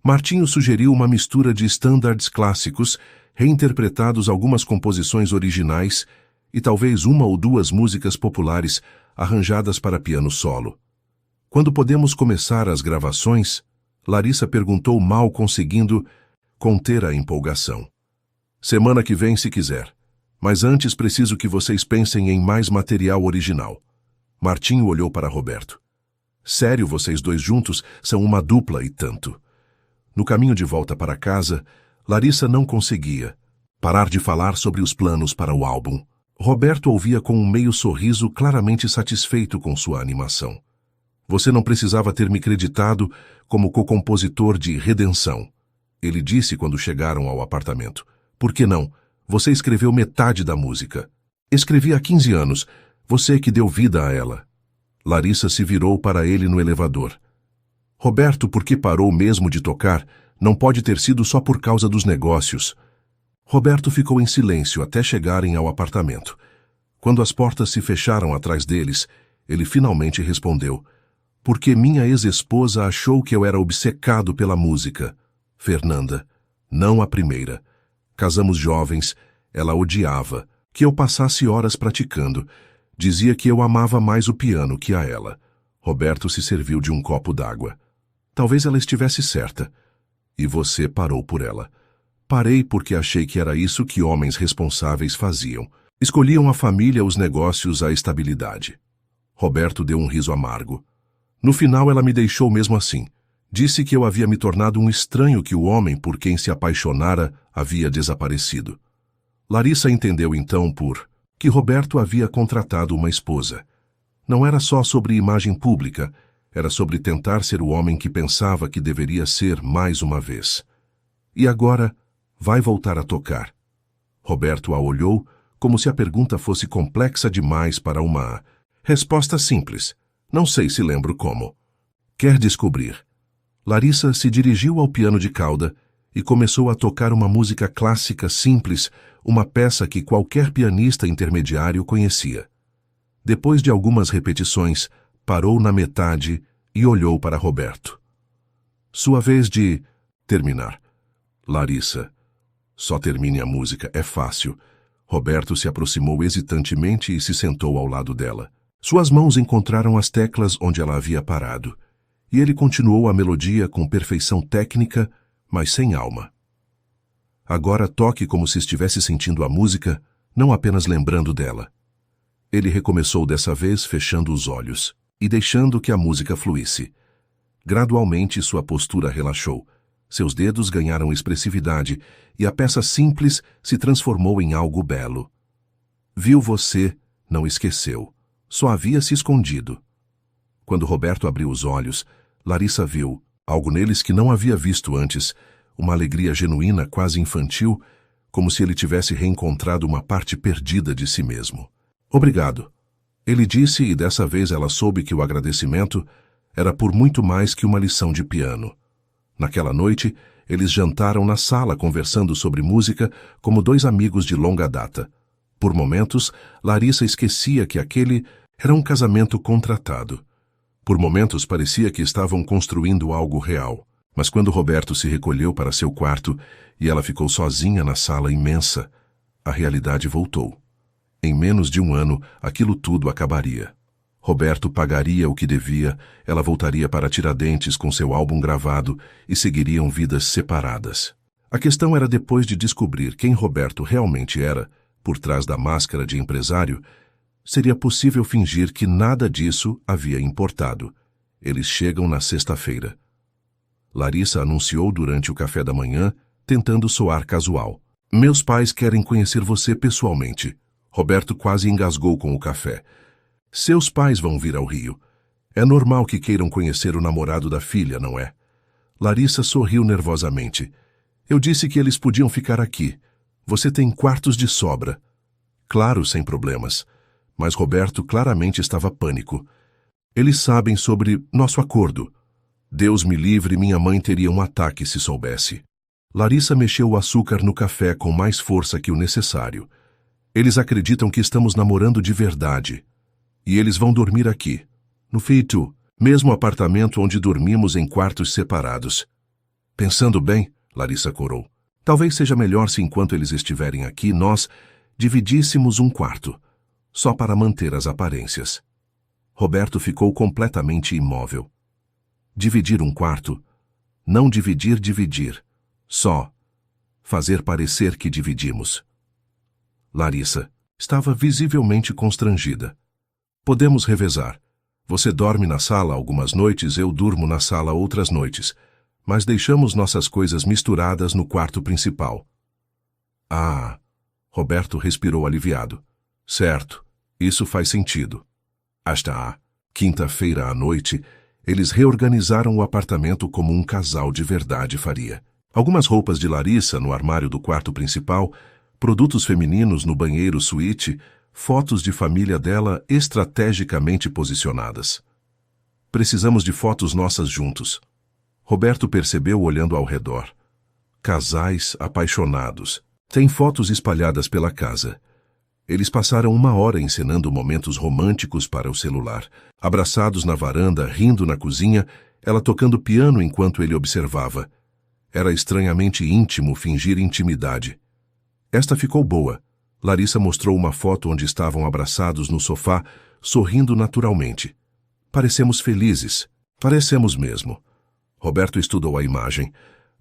Martinho sugeriu uma mistura de standards clássicos, reinterpretados algumas composições originais e talvez 1 ou 2 músicas populares arranjadas para piano solo. Quando podemos começar as gravações? Larissa perguntou, mal conseguindo conter a empolgação. Semana que vem, se quiser. Mas antes preciso que vocês pensem em mais material original. Martinho olhou para Roberto. Sério, vocês dois juntos são uma dupla e tanto. No caminho de volta para casa, Larissa não conseguia parar de falar sobre os planos para o álbum. Roberto ouvia com um meio sorriso, claramente satisfeito com sua animação. Você não precisava ter me creditado como co-compositor de Redenção, ele disse quando chegaram ao apartamento. Por que não? Você escreveu metade da música. Escrevi há 15 anos. Você que deu vida a ela. Larissa se virou para ele no elevador. Roberto, por que parou mesmo de tocar? Não pode ter sido só por causa dos negócios. Roberto ficou em silêncio até chegarem ao apartamento. Quando as portas se fecharam atrás deles, ele finalmente respondeu. Porque minha ex-esposa achou que eu era obcecado pela música. Fernanda, não a primeira. Casamos jovens, ela odiava que eu passasse horas praticando. Dizia que eu amava mais o piano que a ela. Roberto se serviu de um copo d'água. Talvez ela estivesse certa. E você parou por ela. Parei porque achei que era isso que homens responsáveis faziam. Escolhiam a família, os negócios, a estabilidade. Roberto deu um riso amargo. No final ela me deixou mesmo assim. Disse que eu havia me tornado um estranho, que o homem por quem se apaixonara havia desaparecido. Larissa entendeu então que Roberto havia contratado uma esposa. Não era só sobre imagem pública, era sobre tentar ser o homem que pensava que deveria ser mais uma vez. E agora vai voltar a tocar. Roberto a olhou como se a pergunta fosse complexa demais para uma resposta simples. Não sei se lembro como. Quer descobrir? Larissa se dirigiu ao piano de cauda e começou a tocar uma música clássica simples, uma peça que qualquer pianista intermediário conhecia. Depois de algumas repetições, parou na metade e olhou para Roberto. Sua vez de terminar. Larissa, só termine a música, é fácil. Roberto se aproximou hesitantemente e se sentou ao lado dela. Suas mãos encontraram as teclas onde ela havia parado, e ele continuou a melodia com perfeição técnica, mas sem alma. Agora toque como se estivesse sentindo a música, não apenas lembrando dela. Ele recomeçou dessa vez fechando os olhos e deixando que a música fluísse. Gradualmente sua postura relaxou, seus dedos ganharam expressividade e a peça simples se transformou em algo belo. Viu você, não esqueceu, só havia se escondido. Quando Roberto abriu os olhos, Larissa viu algo neles que não havia visto antes, uma alegria genuína, quase infantil, como se ele tivesse reencontrado uma parte perdida de si mesmo. Obrigado, ele disse, e dessa vez ela soube que o agradecimento era por muito mais que uma lição de piano. Naquela noite, eles jantaram na sala conversando sobre música como dois amigos de longa data. Por momentos, Larissa esquecia que aquele era um casamento contratado. Por momentos parecia que estavam construindo algo real. Mas quando Roberto se recolheu para seu quarto e ela ficou sozinha na sala imensa, a realidade voltou. Em menos de 1 ano, aquilo tudo acabaria. Roberto pagaria o que devia, ela voltaria para Tiradentes com seu álbum gravado e seguiriam vidas separadas. A questão era depois de descobrir quem Roberto realmente era, por trás da máscara de empresário, seria possível fingir que nada disso havia importado. Eles chegam na sexta-feira. Larissa anunciou durante o café da manhã, tentando soar casual. Meus pais querem conhecer você pessoalmente. Roberto quase engasgou com o café. Seus pais vão vir ao Rio. É normal que queiram conhecer o namorado da filha, não é? Larissa sorriu nervosamente. Eu disse que eles podiam ficar aqui. Você tem quartos de sobra. Claro, sem problemas. Mas Roberto claramente estava pânico. Eles sabem sobre nosso acordo. Deus me livre, minha mãe teria um ataque se soubesse. Larissa mexeu o açúcar no café com mais força que o necessário. Eles acreditam que estamos namorando de verdade. E eles vão dormir aqui, no Fito, mesmo apartamento onde dormimos em quartos separados. Pensando bem, Larissa corou. Talvez seja melhor se enquanto eles estiverem aqui, nós dividíssemos um quarto, só para manter as aparências. Roberto ficou completamente imóvel. Dividir um quarto, não dividir, só fazer parecer que dividimos. Larissa estava visivelmente constrangida. Podemos revezar. Você dorme na sala algumas noites, eu durmo na sala outras noites, mas deixamos nossas coisas misturadas no quarto principal. Ah, Roberto respirou aliviado. Certo, isso faz sentido. Hasta a quinta-feira à noite, eles reorganizaram o apartamento como um casal de verdade faria. Algumas roupas de Larissa no armário do quarto principal, produtos femininos no banheiro suíte, fotos de família dela estrategicamente posicionadas. Precisamos de fotos nossas juntos. Roberto percebeu olhando ao redor. Casais apaixonados. Tem fotos espalhadas pela casa. Eles passaram 1 hora encenando momentos românticos para o celular. Abraçados na varanda, rindo na cozinha, ela tocando piano enquanto ele observava. Era estranhamente íntimo fingir intimidade. Esta ficou boa. Larissa mostrou uma foto onde estavam abraçados no sofá, sorrindo naturalmente. Parecemos felizes. Parecemos mesmo. Roberto estudou a imagem.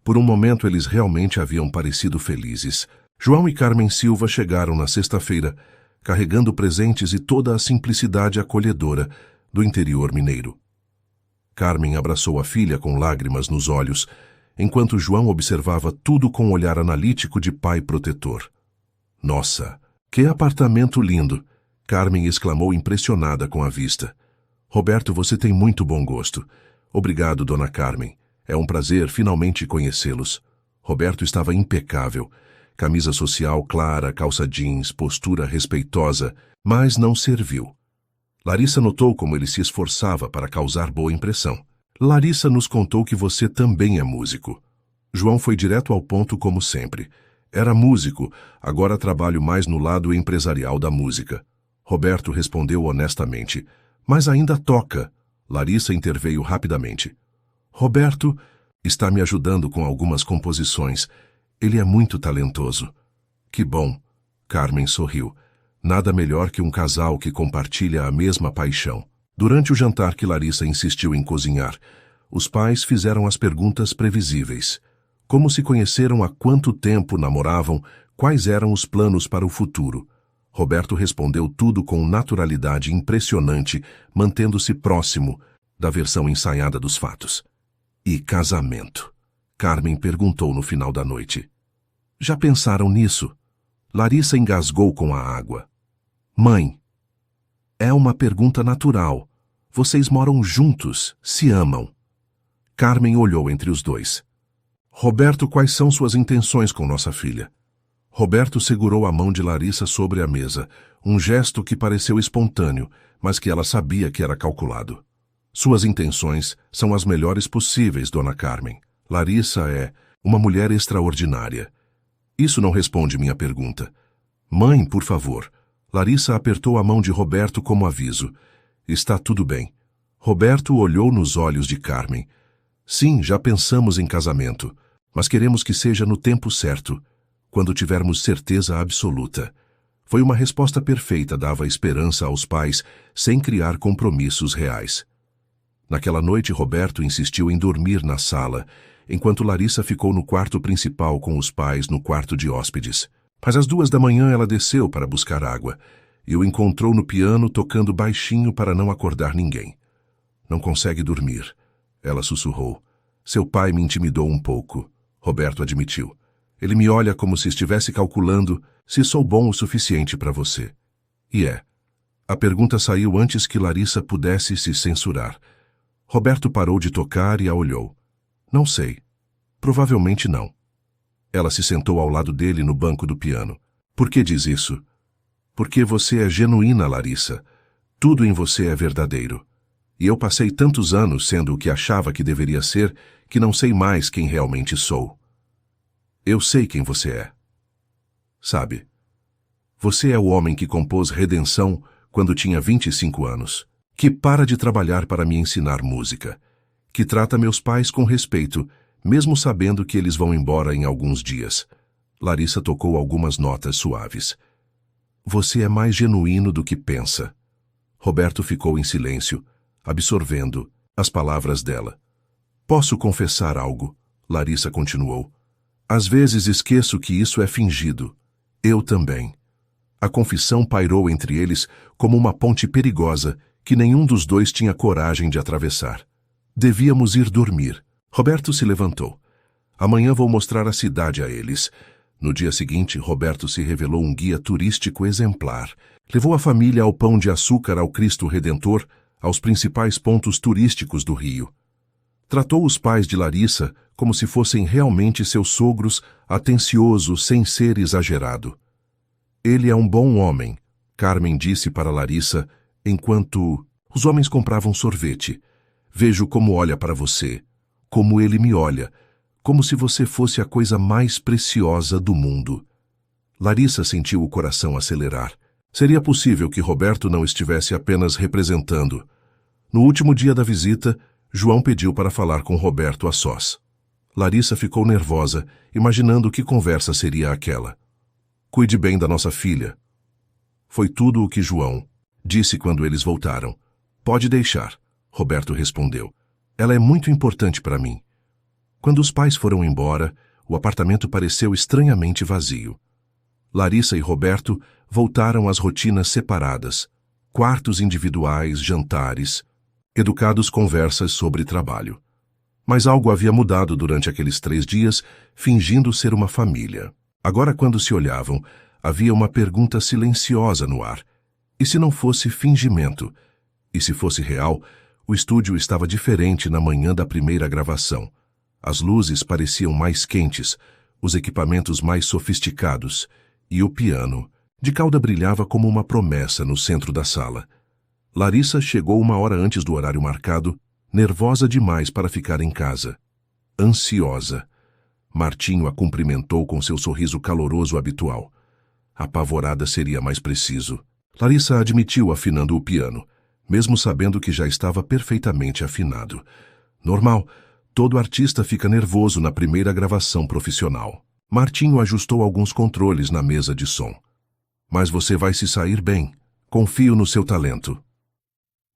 Por um momento eles realmente haviam parecido felizes. João e Carmen Silva chegaram na sexta-feira, carregando presentes e toda a simplicidade acolhedora do interior mineiro. Carmen abraçou a filha com lágrimas nos olhos, enquanto João observava tudo com um olhar analítico de pai protetor. Nossa, que apartamento lindo! Carmen exclamou impressionada com a vista. Roberto, você tem muito bom gosto. Obrigado, dona Carmen. É um prazer finalmente conhecê-los. Roberto estava impecável. Camisa social clara, calça jeans, postura respeitosa, mas não serviu. Larissa notou como ele se esforçava para causar boa impressão. Larissa nos contou que você também é músico. João foi direto ao ponto como sempre. Era músico, agora trabalho mais no lado empresarial da música. Roberto respondeu honestamente. Mas ainda toca. Larissa interveio rapidamente. Roberto está me ajudando com algumas composições. Ele é muito talentoso. Que bom. Carmen sorriu. Nada melhor que um casal que compartilha a mesma paixão. Durante o jantar que Larissa insistiu em cozinhar, os pais fizeram as perguntas previsíveis. Como se conheceram há quanto tempo namoravam, quais eram os planos para o futuro. Roberto respondeu tudo com naturalidade impressionante, mantendo-se próximo da versão ensaiada dos fatos. E casamento? Carmen perguntou no final da noite. Já pensaram nisso? Larissa engasgou com a água. Mãe, é uma pergunta natural. Vocês moram juntos, se amam. Carmen olhou entre os dois. Roberto, quais são suas intenções com nossa filha? Roberto segurou a mão de Larissa sobre a mesa, um gesto que pareceu espontâneo, mas que ela sabia que era calculado. Suas intenções são as melhores possíveis, dona Carmen. Larissa é uma mulher extraordinária. Isso não responde minha pergunta. Mãe, por favor. Larissa apertou a mão de Roberto como aviso. Está tudo bem. Roberto olhou nos olhos de Carmen. Sim, já pensamos em casamento, mas queremos que seja no tempo certo, quando tivermos certeza absoluta. Foi uma resposta perfeita, dava esperança aos pais, sem criar compromissos reais. Naquela noite, Roberto insistiu em dormir na sala, enquanto Larissa ficou no quarto principal com os pais no quarto de hóspedes. Mas às 2 da manhã ela desceu para buscar água e o encontrou no piano tocando baixinho para não acordar ninguém. Não consegue dormir, ela sussurrou. Seu pai me intimidou um pouco, Roberto admitiu. Ele me olha como se estivesse calculando se sou bom o suficiente para você. E é. A pergunta saiu antes que Larissa pudesse se censurar. Roberto parou de tocar e a olhou. Não sei. Provavelmente não. Ela se sentou ao lado dele no banco do piano. Por que diz isso? Porque você é genuína, Larissa. Tudo em você é verdadeiro. E eu passei tantos anos sendo o que achava que deveria ser, que não sei mais quem realmente sou. Eu sei quem você é. Sabe? Você é o homem que compôs Redenção quando tinha 25 anos, que para de trabalhar para me ensinar música, que trata meus pais com respeito, mesmo sabendo que eles vão embora em alguns dias. Larissa tocou algumas notas suaves. Você é mais genuíno do que pensa. Roberto ficou em silêncio, absorvendo as palavras dela. Posso confessar algo? Larissa continuou. Às vezes esqueço que isso é fingido. Eu também. A confissão pairou entre eles como uma ponte perigosa que nenhum dos dois tinha coragem de atravessar. Devíamos ir dormir. Roberto se levantou. Amanhã vou mostrar a cidade a eles. No dia seguinte, Roberto se revelou um guia turístico exemplar. Levou a família ao Pão de Açúcar, ao Cristo Redentor, aos principais pontos turísticos do Rio. Tratou os pais de Larissa como se fossem realmente seus sogros, atencioso, sem ser exagerado. Ele é um bom homem, Carmen disse para Larissa, enquanto os homens compravam sorvete. Vejo como olha para você, como ele me olha, como se você fosse a coisa mais preciosa do mundo. Larissa sentiu o coração acelerar. Seria possível que Roberto não estivesse apenas representando. No último dia da visita, João pediu para falar com Roberto a sós. Larissa ficou nervosa, imaginando que conversa seria aquela. Cuide bem da nossa filha. Foi tudo o que João disse quando eles voltaram. Pode deixar, Roberto respondeu. Ela é muito importante para mim. Quando os pais foram embora, o apartamento pareceu estranhamente vazio. Larissa e Roberto voltaram às rotinas separadas, quartos individuais, jantares, educados conversas sobre trabalho. Mas algo havia mudado durante aqueles 3 dias, fingindo ser uma família. Agora, quando se olhavam, havia uma pergunta silenciosa no ar. E se não fosse fingimento? E se fosse real, o estúdio estava diferente na manhã da primeira gravação. As luzes pareciam mais quentes, os equipamentos mais sofisticados, e o piano, de cauda, brilhava como uma promessa no centro da sala. Larissa chegou 1 hora antes do horário marcado, nervosa demais para ficar em casa. Ansiosa. Martinho a cumprimentou com seu sorriso caloroso habitual. Apavorada seria mais preciso. Larissa admitiu afinando o piano, mesmo sabendo que já estava perfeitamente afinado. Normal, todo artista fica nervoso na primeira gravação profissional. Martinho ajustou alguns controles na mesa de som. Mas você vai se sair bem. Confio no seu talento.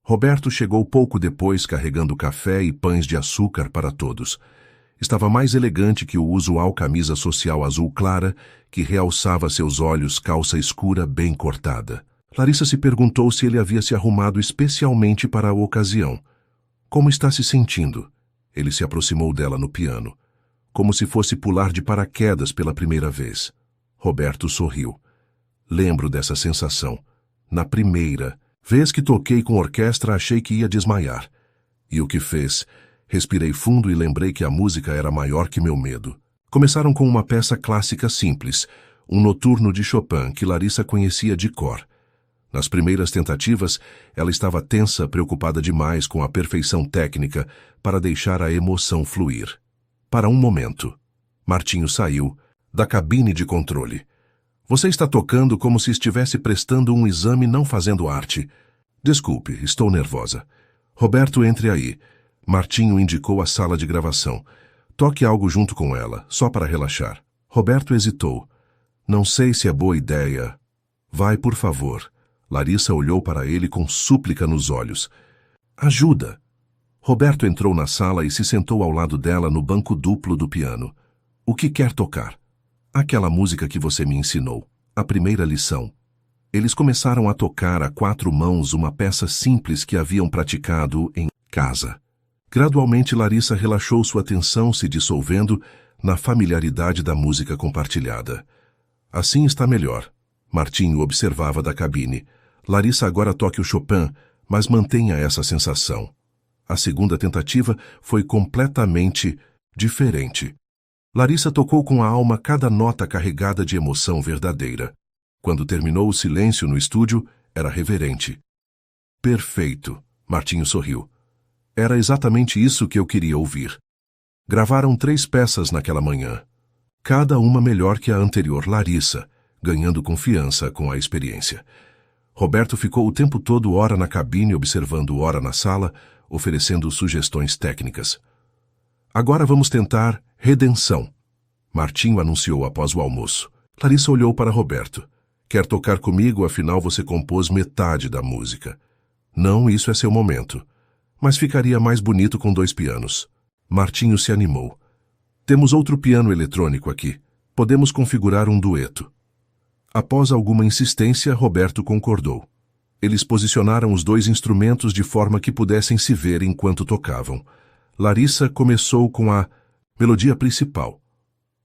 Roberto chegou pouco depois carregando café e pães de açúcar para todos. Estava mais elegante que o usual camisa social azul clara, que realçava seus olhos, calça escura bem cortada. Larissa se perguntou se ele havia se arrumado especialmente para a ocasião. Como está se sentindo? Ele se aproximou dela no piano, como se fosse pular de paraquedas pela primeira vez. Roberto sorriu. Lembro dessa sensação. Na primeira vez que toquei com orquestra, achei que ia desmaiar. E o que fez? Respirei fundo e lembrei que a música era maior que meu medo. Começaram com uma peça clássica simples, um noturno de Chopin que Larissa conhecia de cor. Nas primeiras tentativas, ela estava tensa, preocupada demais com a perfeição técnica para deixar a emoção fluir. Para um momento, Martinho saiu da cabine de controle. Você está tocando como se estivesse prestando um exame, não fazendo arte. Desculpe, estou nervosa. Roberto, entre aí. Martinho indicou a sala de gravação. Toque algo junto com ela, só para relaxar. Roberto hesitou. Não sei se é boa ideia. Vai, por favor. Larissa olhou para ele com súplica nos olhos. Ajuda. Roberto entrou na sala e se sentou ao lado dela no banco duplo do piano. O que quer tocar? Aquela música que você me ensinou. A primeira lição. Eles começaram a tocar a 4 mãos uma peça simples que haviam praticado em casa. Gradualmente, Larissa relaxou sua tensão, se dissolvendo na familiaridade da música compartilhada. Assim está melhor. Martinho observava da cabine. Larissa agora toque o Chopin, mas mantenha essa sensação. A segunda tentativa foi completamente diferente. Larissa tocou com a alma cada nota carregada de emoção verdadeira. Quando terminou o silêncio no estúdio, era reverente. Perfeito, Martinho sorriu. Era exatamente isso que eu queria ouvir. Gravaram 3 peças naquela manhã. Cada uma melhor que a anterior, Larissa, ganhando confiança com a experiência. Roberto ficou o tempo todo ora na cabine observando, ora na sala, oferecendo sugestões técnicas. Agora vamos tentar Redenção, Martinho anunciou após o almoço. Larissa olhou para Roberto. Quer tocar comigo, afinal você compôs metade da música. Não, isso é seu momento. Mas ficaria mais bonito com 2 pianos. Martinho se animou. Temos outro piano eletrônico aqui. Podemos configurar um dueto. Após alguma insistência, Roberto concordou. Eles posicionaram os 2 instrumentos de forma que pudessem se ver enquanto tocavam. Larissa começou com a melodia principal.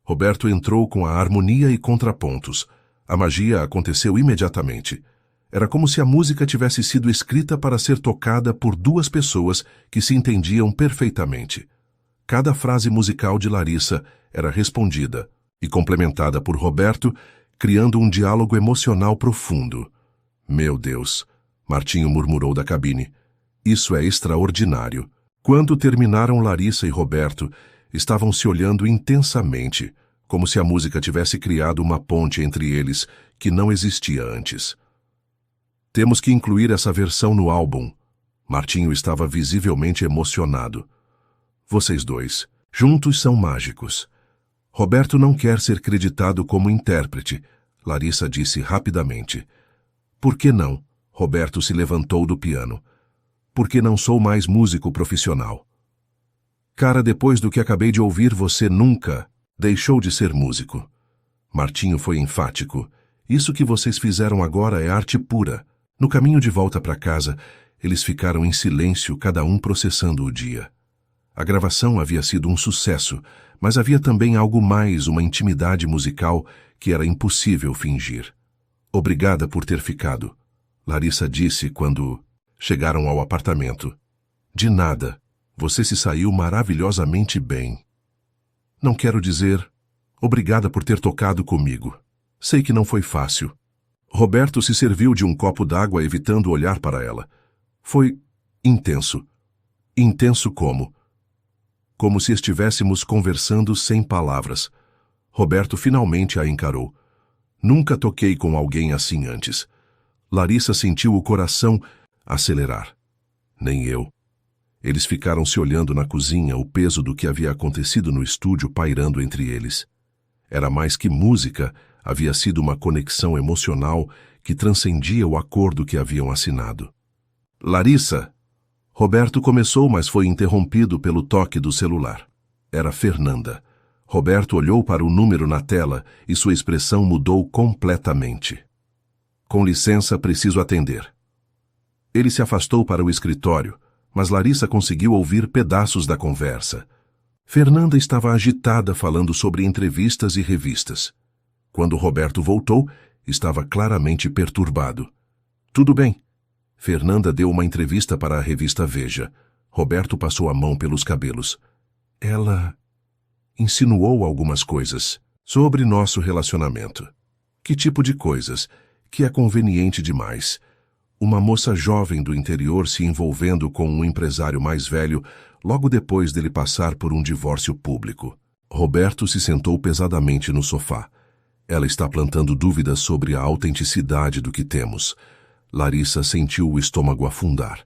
Roberto entrou com a harmonia e contrapontos. A magia aconteceu imediatamente. Era como se a música tivesse sido escrita para ser tocada por 2 pessoas que se entendiam perfeitamente. Cada frase musical de Larissa era respondida e complementada por Roberto, criando um diálogo emocional profundo. Meu Deus, Martinho murmurou da cabine. Isso é extraordinário. Quando terminaram, Larissa e Roberto estavam se olhando intensamente, como se a música tivesse criado uma ponte entre eles que não existia antes. Temos que incluir essa versão no álbum. Martinho estava visivelmente emocionado. Vocês 2, juntos são mágicos. Roberto não quer ser creditado como intérprete, Larissa disse rapidamente. Por que não? Roberto se levantou do piano. Porque não sou mais músico profissional. Cara, depois do que acabei de ouvir, você nunca deixou de ser músico. Martinho foi enfático. Isso que vocês fizeram agora é arte pura. No caminho de volta para casa, eles ficaram em silêncio, cada um processando o dia. A gravação havia sido um sucesso, mas havia também algo mais, uma intimidade musical que era impossível fingir. Obrigada por ter ficado, Larissa disse quando chegaram ao apartamento. De nada, você se saiu maravilhosamente bem. Não quero dizer obrigada por ter tocado comigo. Sei que não foi fácil. Roberto se serviu de um copo d'água evitando olhar para ela. Foi intenso. Intenso como? Como se estivéssemos conversando sem palavras. Roberto finalmente a encarou. Nunca toquei com alguém assim antes. Larissa sentiu o coração acelerar. Nem eu. Eles ficaram se olhando na cozinha, o peso do que havia acontecido no estúdio pairando entre eles. Era mais que música, havia sido uma conexão emocional que transcendia o acordo que haviam assinado. Larissa! Roberto começou, mas foi interrompido pelo toque do celular. Era Fernanda. Roberto olhou para o número na tela e sua expressão mudou completamente. Com licença, preciso atender. Ele se afastou para o escritório, mas Larissa conseguiu ouvir pedaços da conversa. Fernanda estava agitada falando sobre entrevistas e revistas. Quando Roberto voltou, estava claramente perturbado. Tudo bem. Fernanda deu uma entrevista para a revista Veja. Roberto passou a mão pelos cabelos. Ela insinuou algumas coisas sobre nosso relacionamento. Que tipo de coisas? Que é conveniente demais. Uma moça jovem do interior se envolvendo com um empresário mais velho logo depois dele passar por um divórcio público. Roberto se sentou pesadamente no sofá. Ela está plantando dúvidas sobre a autenticidade do que temos. Larissa sentiu o estômago afundar.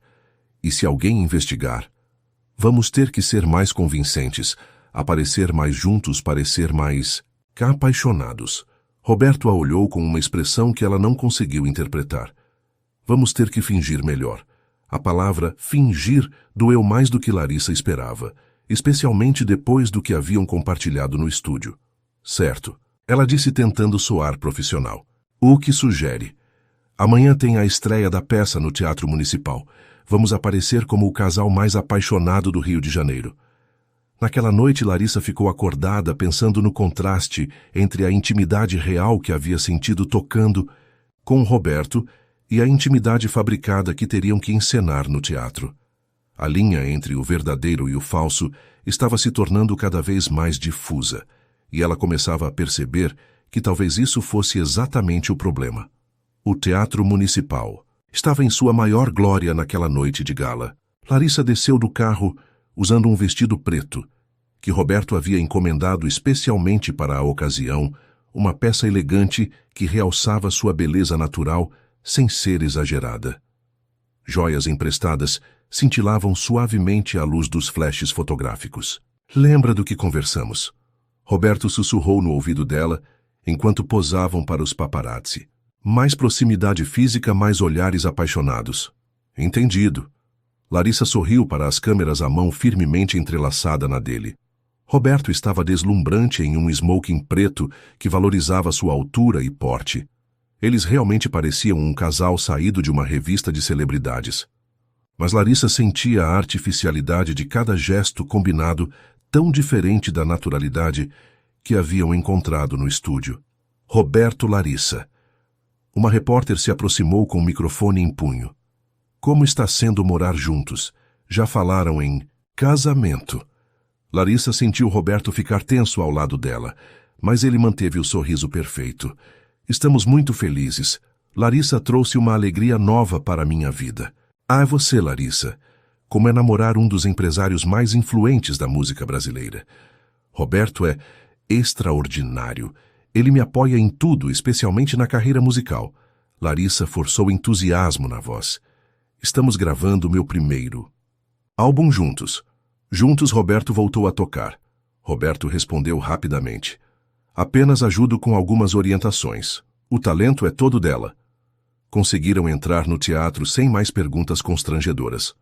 E se alguém investigar? Vamos ter que ser mais convincentes, aparecer mais juntos, parecer mais apaixonados. Roberto a olhou com uma expressão que ela não conseguiu interpretar. Vamos ter que fingir melhor. A palavra fingir doeu mais do que Larissa esperava, especialmente depois do que haviam compartilhado no estúdio. Certo, ela disse tentando soar profissional. O que sugere? Amanhã tem a estreia da peça no Teatro Municipal. Vamos aparecer como o casal mais apaixonado do Rio de Janeiro. Naquela noite, Larissa ficou acordada pensando no contraste entre a intimidade real que havia sentido tocando com Roberto e a intimidade fabricada que teriam que encenar no teatro. A linha entre o verdadeiro e o falso estava se tornando cada vez mais difusa, e ela começava a perceber que talvez isso fosse exatamente o problema. O Teatro Municipal estava em sua maior glória naquela noite de gala. Larissa desceu do carro usando um vestido preto, que Roberto havia encomendado especialmente para a ocasião, uma peça elegante que realçava sua beleza natural sem ser exagerada. Joias emprestadas cintilavam suavemente à luz dos flashes fotográficos. Lembra do que conversamos? Roberto sussurrou no ouvido dela enquanto posavam para os paparazzi. Mais proximidade física, mais olhares apaixonados. Entendido. Larissa sorriu para as câmeras, a mão firmemente entrelaçada na dele. Roberto estava deslumbrante em um smoking preto que valorizava sua altura e porte. Eles realmente pareciam um casal saído de uma revista de celebridades. Mas Larissa sentia a artificialidade de cada gesto combinado, tão diferente da naturalidade que haviam encontrado no estúdio. Roberto, Larissa. Uma repórter se aproximou com o microfone em punho. Como está sendo morar juntos? Já falaram em casamento. Larissa sentiu Roberto ficar tenso ao lado dela, mas ele manteve o sorriso perfeito. Estamos muito felizes. Larissa trouxe uma alegria nova para a minha vida. Ah, é você, Larissa. Como é namorar um dos empresários mais influentes da música brasileira. Roberto é extraordinário. Ele me apoia em tudo, especialmente na carreira musical. Larissa forçou entusiasmo na voz. Estamos gravando meu primeiro álbum juntos. Juntos, Roberto voltou a tocar. Roberto respondeu rapidamente. Apenas ajudo com algumas orientações. O talento é todo dela. Conseguiram entrar no teatro sem mais perguntas constrangedoras.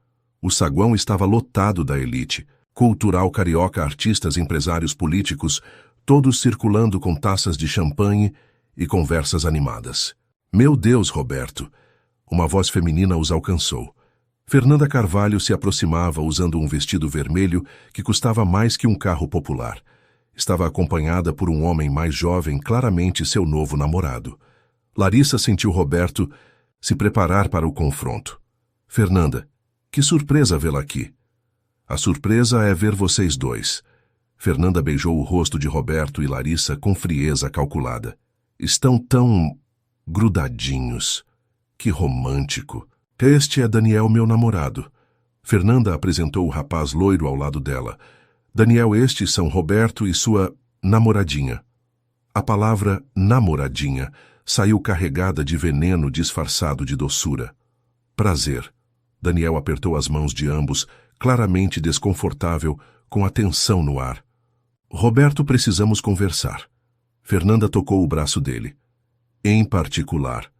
O saguão estava lotado da elite, cultural carioca, artistas, empresários políticos, todos circulando com taças de champanhe e conversas animadas. Meu Deus, Roberto! Uma voz feminina os alcançou. Fernanda Carvalho se aproximava usando um vestido vermelho que custava mais que um carro popular. Estava acompanhada por um homem mais jovem, claramente seu novo namorado. Larissa sentiu Roberto se preparar para o confronto. Fernanda, que surpresa vê-la aqui. A surpresa é ver vocês dois. Fernanda beijou o rosto de Roberto e Larissa com frieza calculada. Estão tão grudadinhos. Que romântico. Este é Daniel, meu namorado. Fernanda apresentou o rapaz loiro ao lado dela. Daniel, estes são Roberto e sua namoradinha. A palavra namoradinha saiu carregada de veneno disfarçado de doçura. Prazer. Daniel apertou as mãos de ambos, claramente desconfortável, com a tensão no ar. Roberto, precisamos conversar. Fernanda tocou o braço dele. Em particular.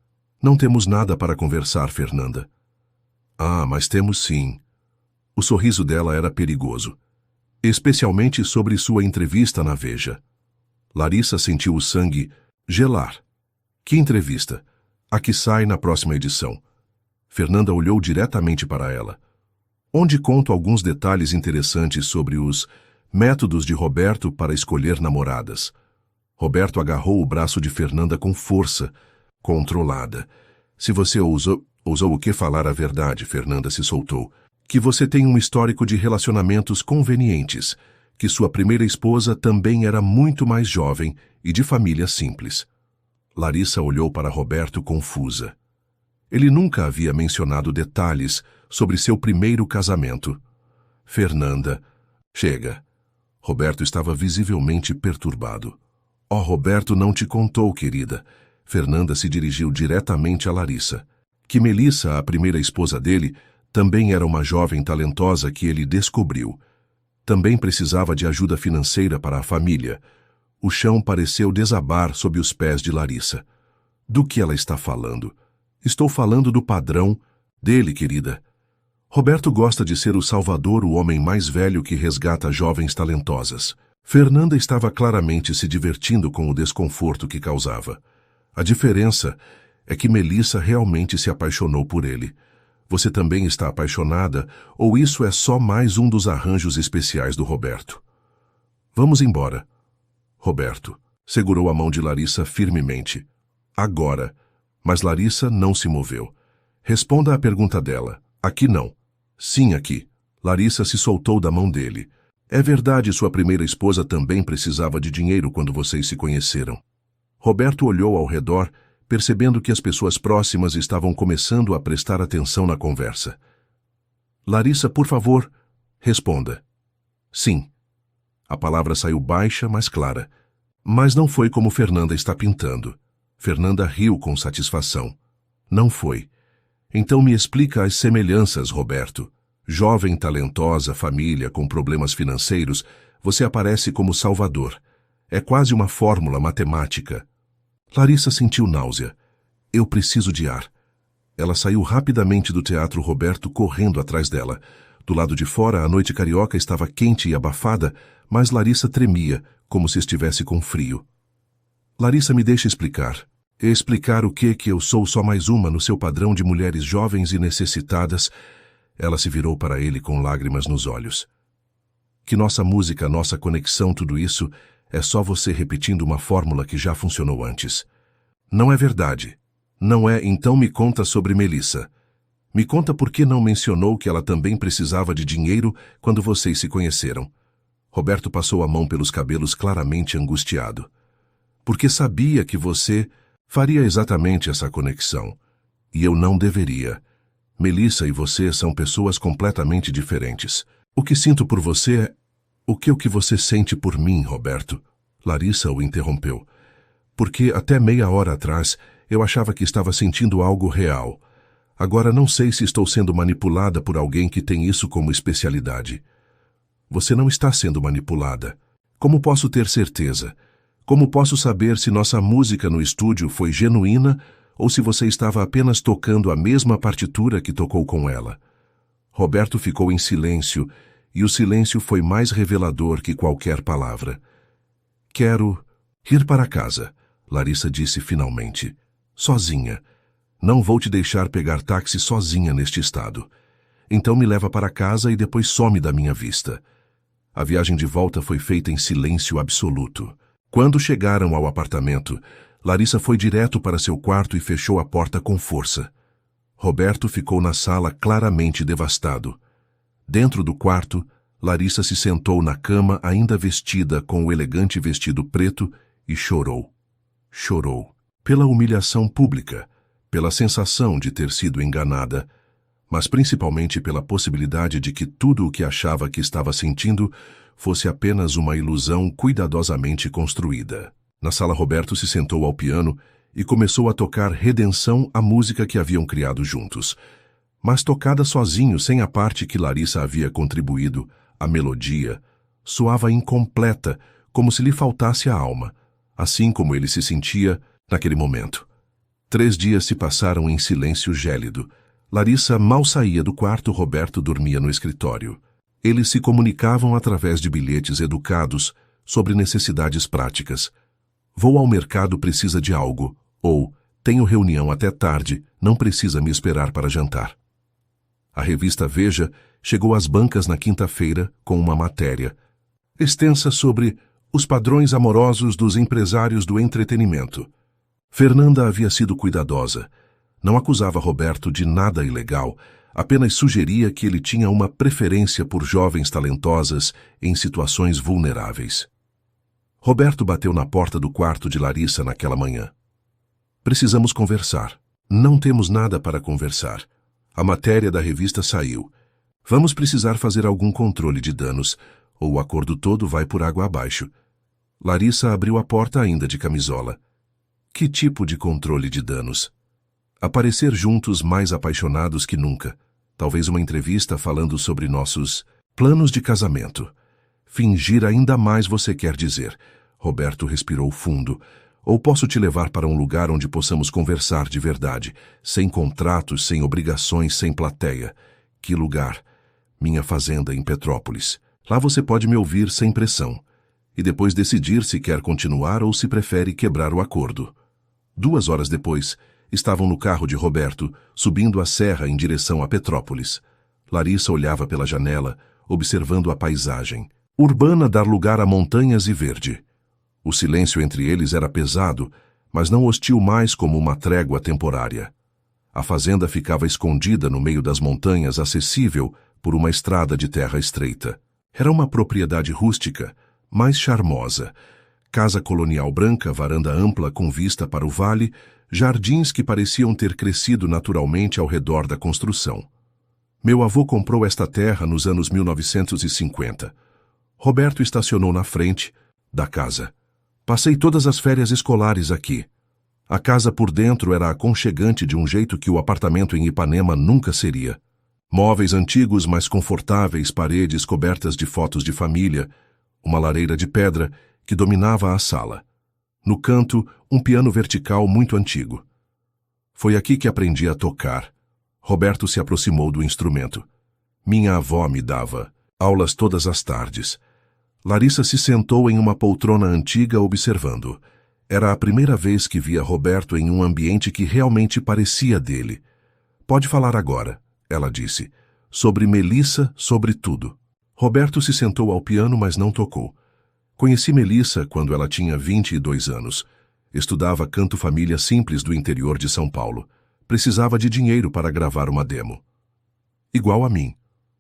Não temos nada para conversar, Fernanda. Ah, mas temos sim. O sorriso dela era perigoso. Especialmente sobre sua entrevista na Veja. Larissa sentiu o sangue gelar. Que entrevista? A que sai na próxima edição. Fernanda olhou diretamente para ela. Onde conto alguns detalhes interessantes sobre os métodos de Roberto para escolher namoradas. Roberto agarrou o braço de Fernanda com força, controlada. Se você ousou o que falar a verdade, Fernanda se soltou. Que você tem um histórico de relacionamentos convenientes, que sua primeira esposa também era muito mais jovem e de família simples. Larissa olhou para Roberto confusa. Ele nunca havia mencionado detalhes sobre seu primeiro casamento. Fernanda, chega. Roberto estava visivelmente perturbado. Oh, Roberto não te contou, querida. Fernanda se dirigiu diretamente a Larissa. Que Melissa, a primeira esposa dele, também era uma jovem talentosa que ele descobriu. Também precisava de ajuda financeira para a família. O chão pareceu desabar sob os pés de Larissa. Do que ela está falando? Estou falando do padrão dele, querida. Roberto gosta de ser o salvador, o homem mais velho que resgata jovens talentosas. Fernanda estava claramente se divertindo com o desconforto que causava. A diferença é que Melissa realmente se apaixonou por ele. Você também está apaixonada, ou isso é só mais um dos arranjos especiais do Roberto? Vamos embora. Roberto segurou a mão de Larissa firmemente. Agora. Mas Larissa não se moveu. Responda à pergunta dela. Aqui não. Sim, aqui. Larissa se soltou da mão dele. É verdade, sua primeira esposa também precisava de dinheiro quando vocês se conheceram. Roberto olhou ao redor, percebendo que as pessoas próximas estavam começando a prestar atenção na conversa. Larissa, por favor, responda. Sim. A palavra saiu baixa, mas clara. Mas não foi como Fernanda está pintando. Fernanda riu com satisfação. Não foi. Então me explica as semelhanças, Roberto. Jovem, talentosa, família, com problemas financeiros, você aparece como salvador. É quase uma fórmula matemática. Larissa sentiu náusea. Eu preciso de ar. Ela saiu rapidamente do teatro, Roberto correndo atrás dela. Do lado de fora, a noite carioca estava quente e abafada, mas Larissa tremia, como se estivesse com frio. Larissa, me deixa explicar. Explicar o que eu sou só mais uma no seu padrão de mulheres jovens e necessitadas. Ela se virou para ele com lágrimas nos olhos. Que nossa música, nossa conexão, tudo isso, é só você repetindo uma fórmula que já funcionou antes. Não é verdade. Não é, então me conta sobre Melissa. Me conta por que não mencionou que ela também precisava de dinheiro quando vocês se conheceram. Roberto passou a mão pelos cabelos, claramente angustiado. Porque sabia que você faria exatamente essa conexão. E eu não deveria. Melissa e você são pessoas completamente diferentes. O que sinto por você é... O que você sente por mim, Roberto? Larissa o interrompeu. Porque até meia hora atrás eu achava que estava sentindo algo real. Agora não sei se estou sendo manipulada por alguém que tem isso como especialidade. Você não está sendo manipulada. Como posso ter certeza? Como posso saber se nossa música no estúdio foi genuína ou se você estava apenas tocando a mesma partitura que tocou com ela? Roberto ficou em silêncio, e o silêncio foi mais revelador que qualquer palavra. Quero ir para casa, Larissa disse finalmente. Sozinha. Não vou te deixar pegar táxi sozinha neste estado. Então me leva para casa e depois some da minha vista. A viagem de volta foi feita em silêncio absoluto. Quando chegaram ao apartamento, Larissa foi direto para seu quarto e fechou a porta com força. Roberto ficou na sala claramente devastado. Dentro do quarto, Larissa se sentou na cama ainda vestida com o elegante vestido preto e chorou. Chorou. Pela humilhação pública, pela sensação de ter sido enganada, mas principalmente pela possibilidade de que tudo o que achava que estava sentindo fosse apenas uma ilusão cuidadosamente construída. Na sala, Roberto se sentou ao piano e começou a tocar Redenção, a música que haviam criado juntos. Mas tocada sozinho, sem a parte que Larissa havia contribuído, a melodia, soava incompleta, como se lhe faltasse a alma, assim como ele se sentia naquele momento. 3 dias se passaram em silêncio gélido. Larissa mal saía do quarto, Roberto dormia no escritório. Eles se comunicavam através de bilhetes educados sobre necessidades práticas. Vou ao mercado, precisa de algo, ou tenho reunião até tarde, não precisa me esperar para jantar. A revista Veja chegou às bancas na quinta-feira com uma matéria extensa sobre os padrões amorosos dos empresários do entretenimento. Fernanda havia sido cuidadosa. Não acusava Roberto de nada ilegal, apenas sugeria que ele tinha uma preferência por jovens talentosas em situações vulneráveis. Roberto bateu na porta do quarto de Larissa naquela manhã. Precisamos conversar. Não temos nada para conversar. A matéria da revista saiu. Vamos precisar fazer algum controle de danos, ou o acordo todo vai por água abaixo. Larissa abriu a porta ainda de camisola. Que tipo de controle de danos? Aparecer juntos mais apaixonados que nunca. Talvez uma entrevista falando sobre nossos planos de casamento. Fingir ainda mais, você quer dizer. Roberto respirou fundo. Ou posso te levar para um lugar onde possamos conversar de verdade, sem contratos, sem obrigações, sem plateia. Que lugar! Minha fazenda em Petrópolis. Lá você pode me ouvir sem pressão. E depois decidir se quer continuar ou se prefere quebrar o acordo. 2 horas depois, estavam no carro de Roberto, subindo a serra em direção a Petrópolis. Larissa olhava pela janela, observando a paisagem. Urbana dar lugar a montanhas e verde. O silêncio entre eles era pesado, mas não hostil mais como uma trégua temporária. A fazenda ficava escondida no meio das montanhas, acessível por uma estrada de terra estreita. Era uma propriedade rústica, mais charmosa. Casa colonial branca, varanda ampla com vista para o vale, jardins que pareciam ter crescido naturalmente ao redor da construção. Meu avô comprou esta terra nos anos 1950. Roberto estacionou na frente da casa. Passei todas as férias escolares aqui. A casa por dentro era aconchegante de um jeito que o apartamento em Ipanema nunca seria. Móveis antigos, mas confortáveis, paredes cobertas de fotos de família, uma lareira de pedra que dominava a sala. No canto, um piano vertical muito antigo. Foi aqui que aprendi a tocar. Roberto se aproximou do instrumento. Minha avó me dava aulas todas as tardes. Larissa se sentou em uma poltrona antiga observando. Era a primeira vez que via Roberto em um ambiente que realmente parecia dele. Pode falar agora, ela disse. Sobre Melissa, sobre tudo. Roberto se sentou ao piano, mas não tocou. Conheci Melissa quando ela tinha 22 anos. Estudava canto família simples do interior de São Paulo. Precisava de dinheiro para gravar uma demo. Igual a mim.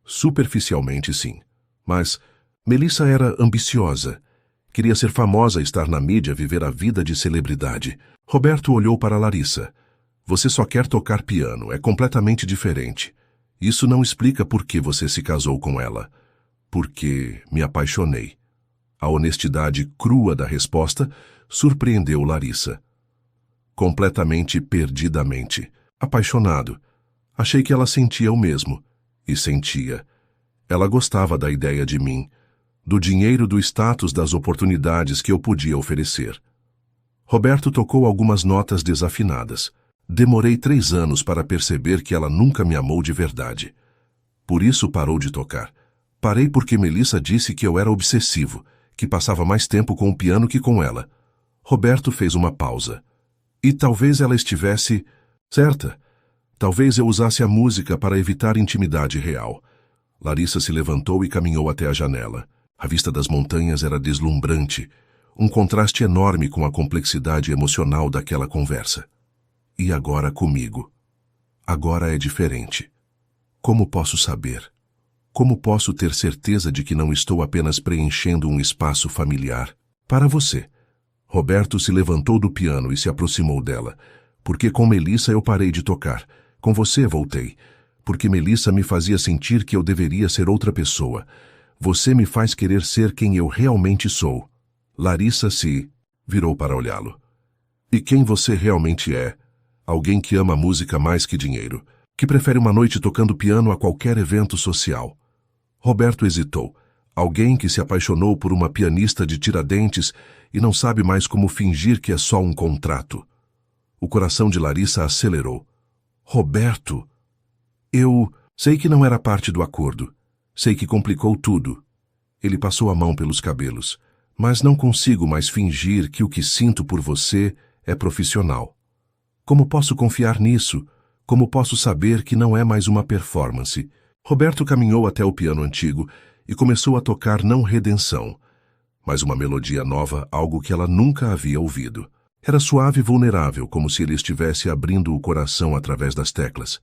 Superficialmente, sim. Mas Melissa era ambiciosa. Queria ser famosa, estar na mídia, viver a vida de celebridade. Roberto olhou para Larissa. Você só quer tocar piano, é completamente diferente. Isso não explica por que você se casou com ela. Porque me apaixonei. A honestidade crua da resposta surpreendeu Larissa. Completamente perdidamente. Apaixonado. Achei que ela sentia o mesmo. E sentia. Ela gostava da ideia de mim, do dinheiro, do status, das oportunidades que eu podia oferecer. Roberto tocou algumas notas desafinadas. Demorei 3 anos para perceber que ela nunca me amou de verdade. Por isso parou de tocar. Parei porque Melissa disse que eu era obsessivo, que passava mais tempo com o piano que com ela. Roberto fez uma pausa. E talvez ela estivesse certa. Talvez eu usasse a música para evitar intimidade real. Larissa se levantou e caminhou até a janela. A vista das montanhas era deslumbrante, um contraste enorme com a complexidade emocional daquela conversa. E agora comigo. Agora é diferente. Como posso saber? Como posso ter certeza de que não estou apenas preenchendo um espaço familiar? Para você. Roberto se levantou do piano e se aproximou dela. Porque com Melissa eu parei de tocar. Com você voltei. Porque Melissa me fazia sentir que eu deveria ser outra pessoa. Você me faz querer ser quem eu realmente sou. Larissa se virou para olhá-lo. E quem você realmente é? Alguém que ama música mais que dinheiro. Que prefere uma noite tocando piano a qualquer evento social. Roberto hesitou. Alguém que se apaixonou por uma pianista de Tiradentes e não sabe mais como fingir que é só um contrato. O coração de Larissa acelerou. Roberto! Eu sei que não era parte do acordo. Sei que complicou tudo. Ele passou a mão pelos cabelos. Mas não consigo mais fingir que o que sinto por você é profissional. Como posso confiar nisso? Como posso saber que não é mais uma performance? Roberto caminhou até o piano antigo e começou a tocar não Redenção, mas uma melodia nova, algo que ela nunca havia ouvido. Era suave e vulnerável, como se ele estivesse abrindo o coração através das teclas.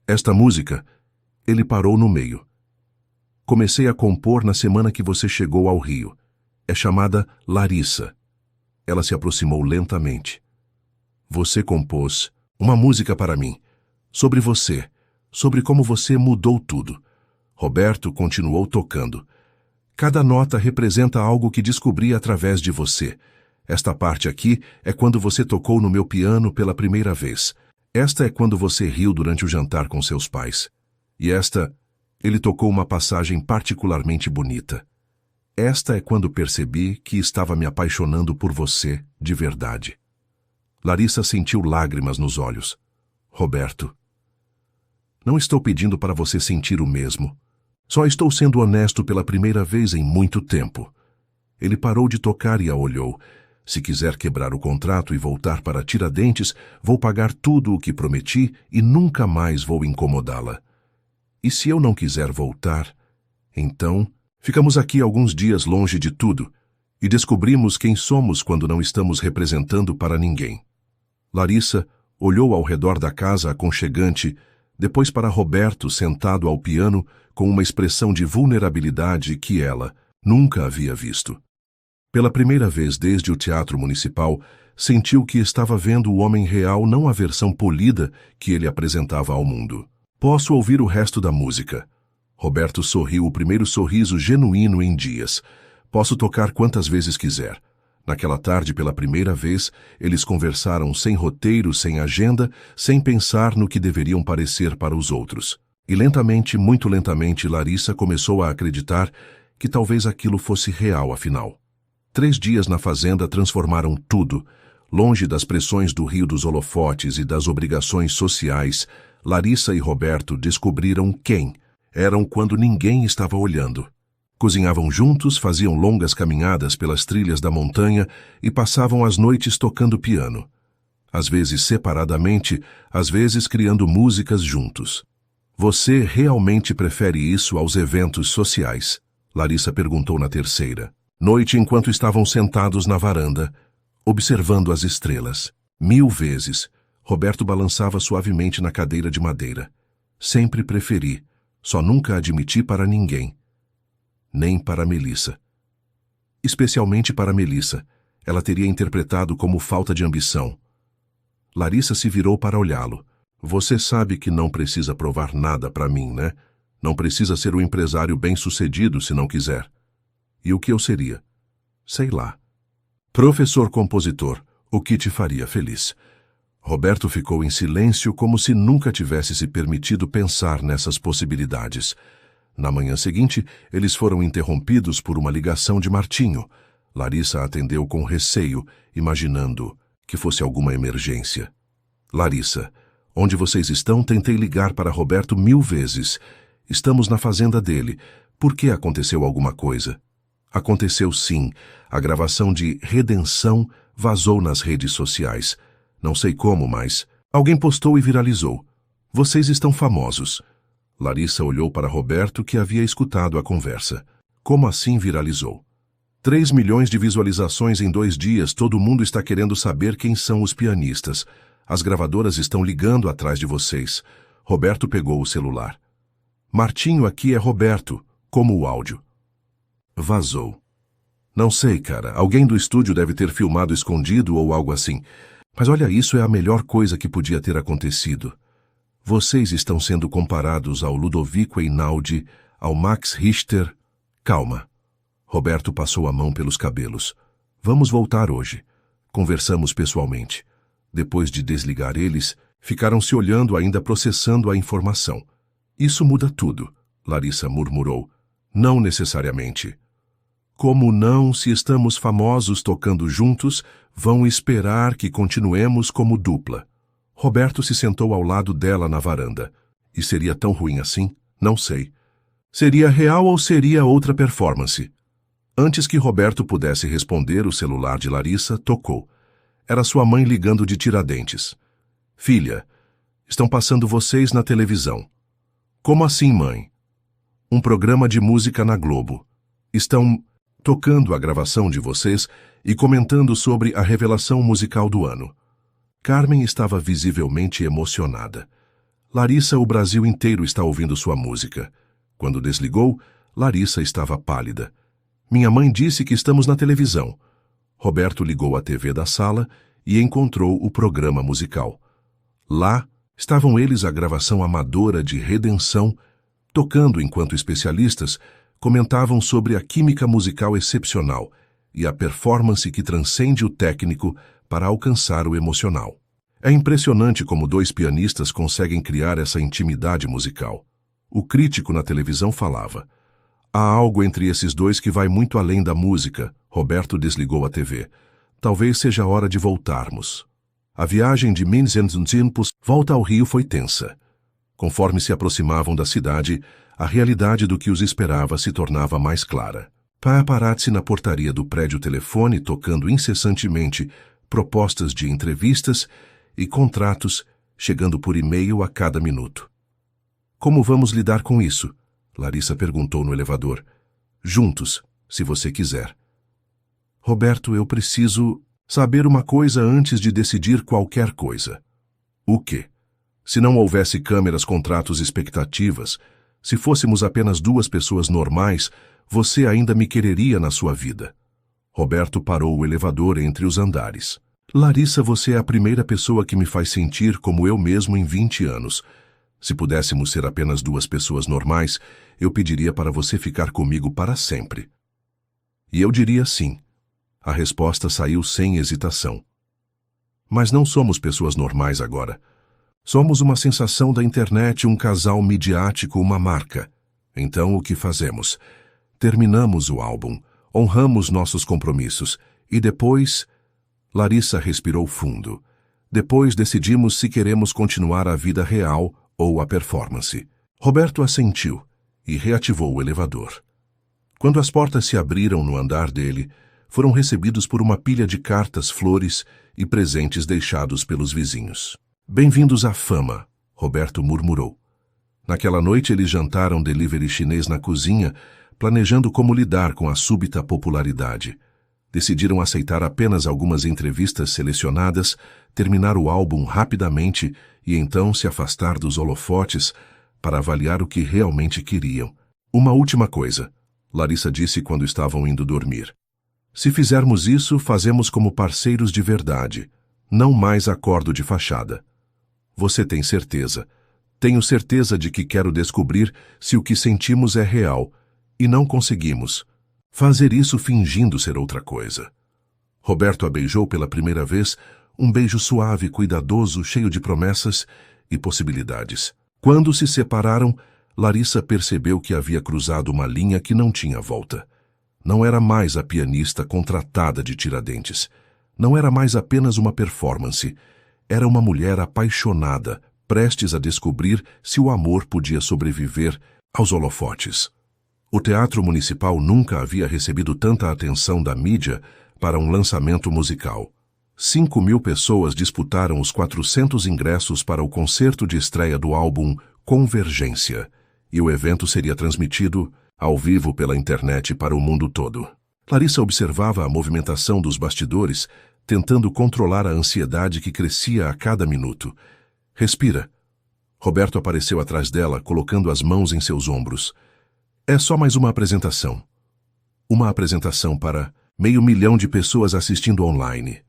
Esta música, ele parou no meio. Comecei a compor na semana que você chegou ao Rio. É chamada Larissa. Ela se aproximou lentamente. Você compôs uma música para mim, sobre você, sobre como você mudou tudo. Roberto continuou tocando. Cada nota representa algo que descobri através de você. Esta parte aqui é quando você tocou no meu piano pela primeira vez. Esta é quando você riu durante o jantar com seus pais. E esta, ele tocou uma passagem particularmente bonita. Esta é quando percebi que estava me apaixonando por você de verdade. Larissa sentiu lágrimas nos olhos. Roberto. Não estou pedindo para você sentir o mesmo. Só estou sendo honesto pela primeira vez em muito tempo. Ele parou de tocar e a olhou. Se quiser quebrar o contrato e voltar para Tiradentes, vou pagar tudo o que prometi e nunca mais vou incomodá-la. E se eu não quiser voltar, então ficamos aqui alguns dias longe de tudo e descobrimos quem somos quando não estamos representando para ninguém. Larissa olhou ao redor da casa aconchegante, depois para Roberto sentado ao piano com uma expressão de vulnerabilidade que ela nunca havia visto. Pela primeira vez desde o Teatro Municipal, sentiu que estava vendo o homem real, não a versão polida que ele apresentava ao mundo. Posso ouvir o resto da música. Roberto sorriu, o primeiro sorriso genuíno em dias. Posso tocar quantas vezes quiser. Naquela tarde, pela primeira vez, eles conversaram sem roteiro, sem agenda, sem pensar no que deveriam parecer para os outros. E lentamente, muito lentamente, Larissa começou a acreditar que talvez aquilo fosse real, afinal. 3 dias na fazenda transformaram tudo. Longe das pressões do rio dos holofotes e das obrigações sociais, Larissa e Roberto descobriram quem eram quando ninguém estava olhando. Cozinhavam juntos, faziam longas caminhadas pelas trilhas da montanha e passavam as noites tocando piano. Às vezes separadamente, às vezes criando músicas juntos. Você realmente prefere isso aos eventos sociais? Larissa perguntou na terceira noite enquanto estavam sentados na varanda, observando as estrelas. 1000 vezes. Roberto balançava suavemente na cadeira de madeira. Sempre preferi. Só nunca admiti para ninguém. Nem para Melissa. Especialmente para Melissa. Ela teria interpretado como falta de ambição. Larissa se virou para olhá-lo. Você sabe que não precisa provar nada para mim, né? Não precisa ser um empresário bem-sucedido se não quiser. E o que eu seria? Sei lá. Professor-compositor, o que te faria feliz? Roberto ficou em silêncio como se nunca tivesse se permitido pensar nessas possibilidades. Na manhã seguinte, eles foram interrompidos por uma ligação de Martinho. Larissa atendeu com receio, imaginando que fosse alguma emergência. Larissa, onde vocês estão? Tentei ligar para Roberto 1000 vezes. Estamos na fazenda dele. Por que aconteceu alguma coisa? Aconteceu sim. A gravação de Redenção vazou nas redes sociais. Não sei como, mas alguém postou e viralizou. Vocês estão famosos. Larissa olhou para Roberto, que havia escutado a conversa. Como assim viralizou? 3 milhões de visualizações em 2 dias. Todo mundo está querendo saber quem são os pianistas. As gravadoras estão ligando atrás de vocês. Roberto pegou o celular. Martinho, aqui é Roberto. Como o áudio? Vazou. Não sei, cara. Alguém do estúdio deve ter filmado escondido ou algo assim. Mas olha, isso é a melhor coisa que podia ter acontecido. Vocês estão sendo comparados ao Ludovico Einaudi, ao Max Richter. Calma. Roberto passou a mão pelos cabelos. Vamos voltar hoje. Conversamos pessoalmente. Depois de desligar eles, ficaram se olhando, ainda processando a informação. Isso muda tudo, Larissa murmurou. Não necessariamente. Como não, se estamos famosos tocando juntos, vão esperar que continuemos como dupla. Roberto se sentou ao lado dela na varanda. E seria tão ruim assim? Não sei. Seria real ou seria outra performance? Antes que Roberto pudesse responder, o celular de Larissa tocou. Era sua mãe ligando de Tiradentes. Filha, estão passando vocês na televisão. Como assim, mãe? Um programa de música na Globo. Estão tocando a gravação de vocês e comentando sobre a revelação musical do ano. Carmen estava visivelmente emocionada. Larissa, o Brasil inteiro está ouvindo sua música. Quando desligou, Larissa estava pálida. Minha mãe disse que estamos na televisão. Roberto ligou a TV da sala e encontrou o programa musical. Lá estavam eles, a gravação amadora de Redenção, tocando enquanto especialistas comentavam sobre a química musical excepcional e a performance que transcende o técnico para alcançar o emocional. É impressionante como 2 pianistas conseguem criar essa intimidade musical. O crítico na televisão falava. Há algo entre esses 2 que vai muito além da música. Roberto desligou a TV. Talvez seja a hora de voltarmos. A viagem de Minzenzimpos volta ao Rio foi tensa. Conforme se aproximavam da cidade, a realidade do que os esperava se tornava mais clara. Paparazzi na portaria do prédio telefone tocando incessantemente propostas de entrevistas e contratos chegando por e-mail a cada minuto. Como vamos lidar com isso? Larissa perguntou no elevador. Juntos, se você quiser. Roberto, eu preciso saber uma coisa antes de decidir qualquer coisa. O quê? Se não houvesse câmeras, contratos, expectativas, se fôssemos apenas duas pessoas normais, você ainda me quereria na sua vida. Roberto parou o elevador entre os andares. Larissa, você é a primeira pessoa que me faz sentir como eu mesmo em 20 anos. Se pudéssemos ser apenas duas pessoas normais, eu pediria para você ficar comigo para sempre. E eu diria sim. A resposta saiu sem hesitação. Mas não somos pessoas normais agora. Somos uma sensação da internet, um casal midiático, uma marca. Então o que fazemos? Terminamos o álbum, honramos nossos compromissos e depois... Larissa respirou fundo. Depois decidimos se queremos continuar a vida real ou a performance. Roberto assentiu e reativou o elevador. Quando as portas se abriram no andar dele, foram recebidos por uma pilha de cartas, flores e presentes deixados pelos vizinhos. Bem-vindos à fama, Roberto murmurou. Naquela noite eles jantaram delivery chinês na cozinha, planejando como lidar com a súbita popularidade. Decidiram aceitar apenas algumas entrevistas selecionadas, terminar o álbum rapidamente e então se afastar dos holofotes para avaliar o que realmente queriam. Uma última coisa, Larissa disse quando estavam indo dormir. Se fizermos isso, fazemos como parceiros de verdade, não mais acordo de fachada. Você tem certeza? Tenho certeza de que quero descobrir se o que sentimos é real, e não conseguimos fazer isso fingindo ser outra coisa. Roberto a beijou pela primeira vez, um beijo suave, cuidadoso, cheio de promessas e possibilidades. Quando se separaram, Larissa percebeu que havia cruzado uma linha que não tinha volta. Não era mais a pianista contratada de Tiradentes. Não era mais apenas uma performance. Era uma mulher apaixonada, prestes a descobrir se o amor podia sobreviver aos holofotes. O Teatro Municipal nunca havia recebido tanta atenção da mídia para um lançamento musical. 5.000 pessoas disputaram os 400 ingressos para o concerto de estreia do álbum Convergência, e o evento seria transmitido ao vivo pela internet para o mundo todo. Larissa observava a movimentação dos bastidores, tentando controlar a ansiedade que crescia a cada minuto. Respira. Roberto apareceu atrás dela, colocando as mãos em seus ombros. É só mais uma apresentação. Uma apresentação para 500 mil de pessoas assistindo online.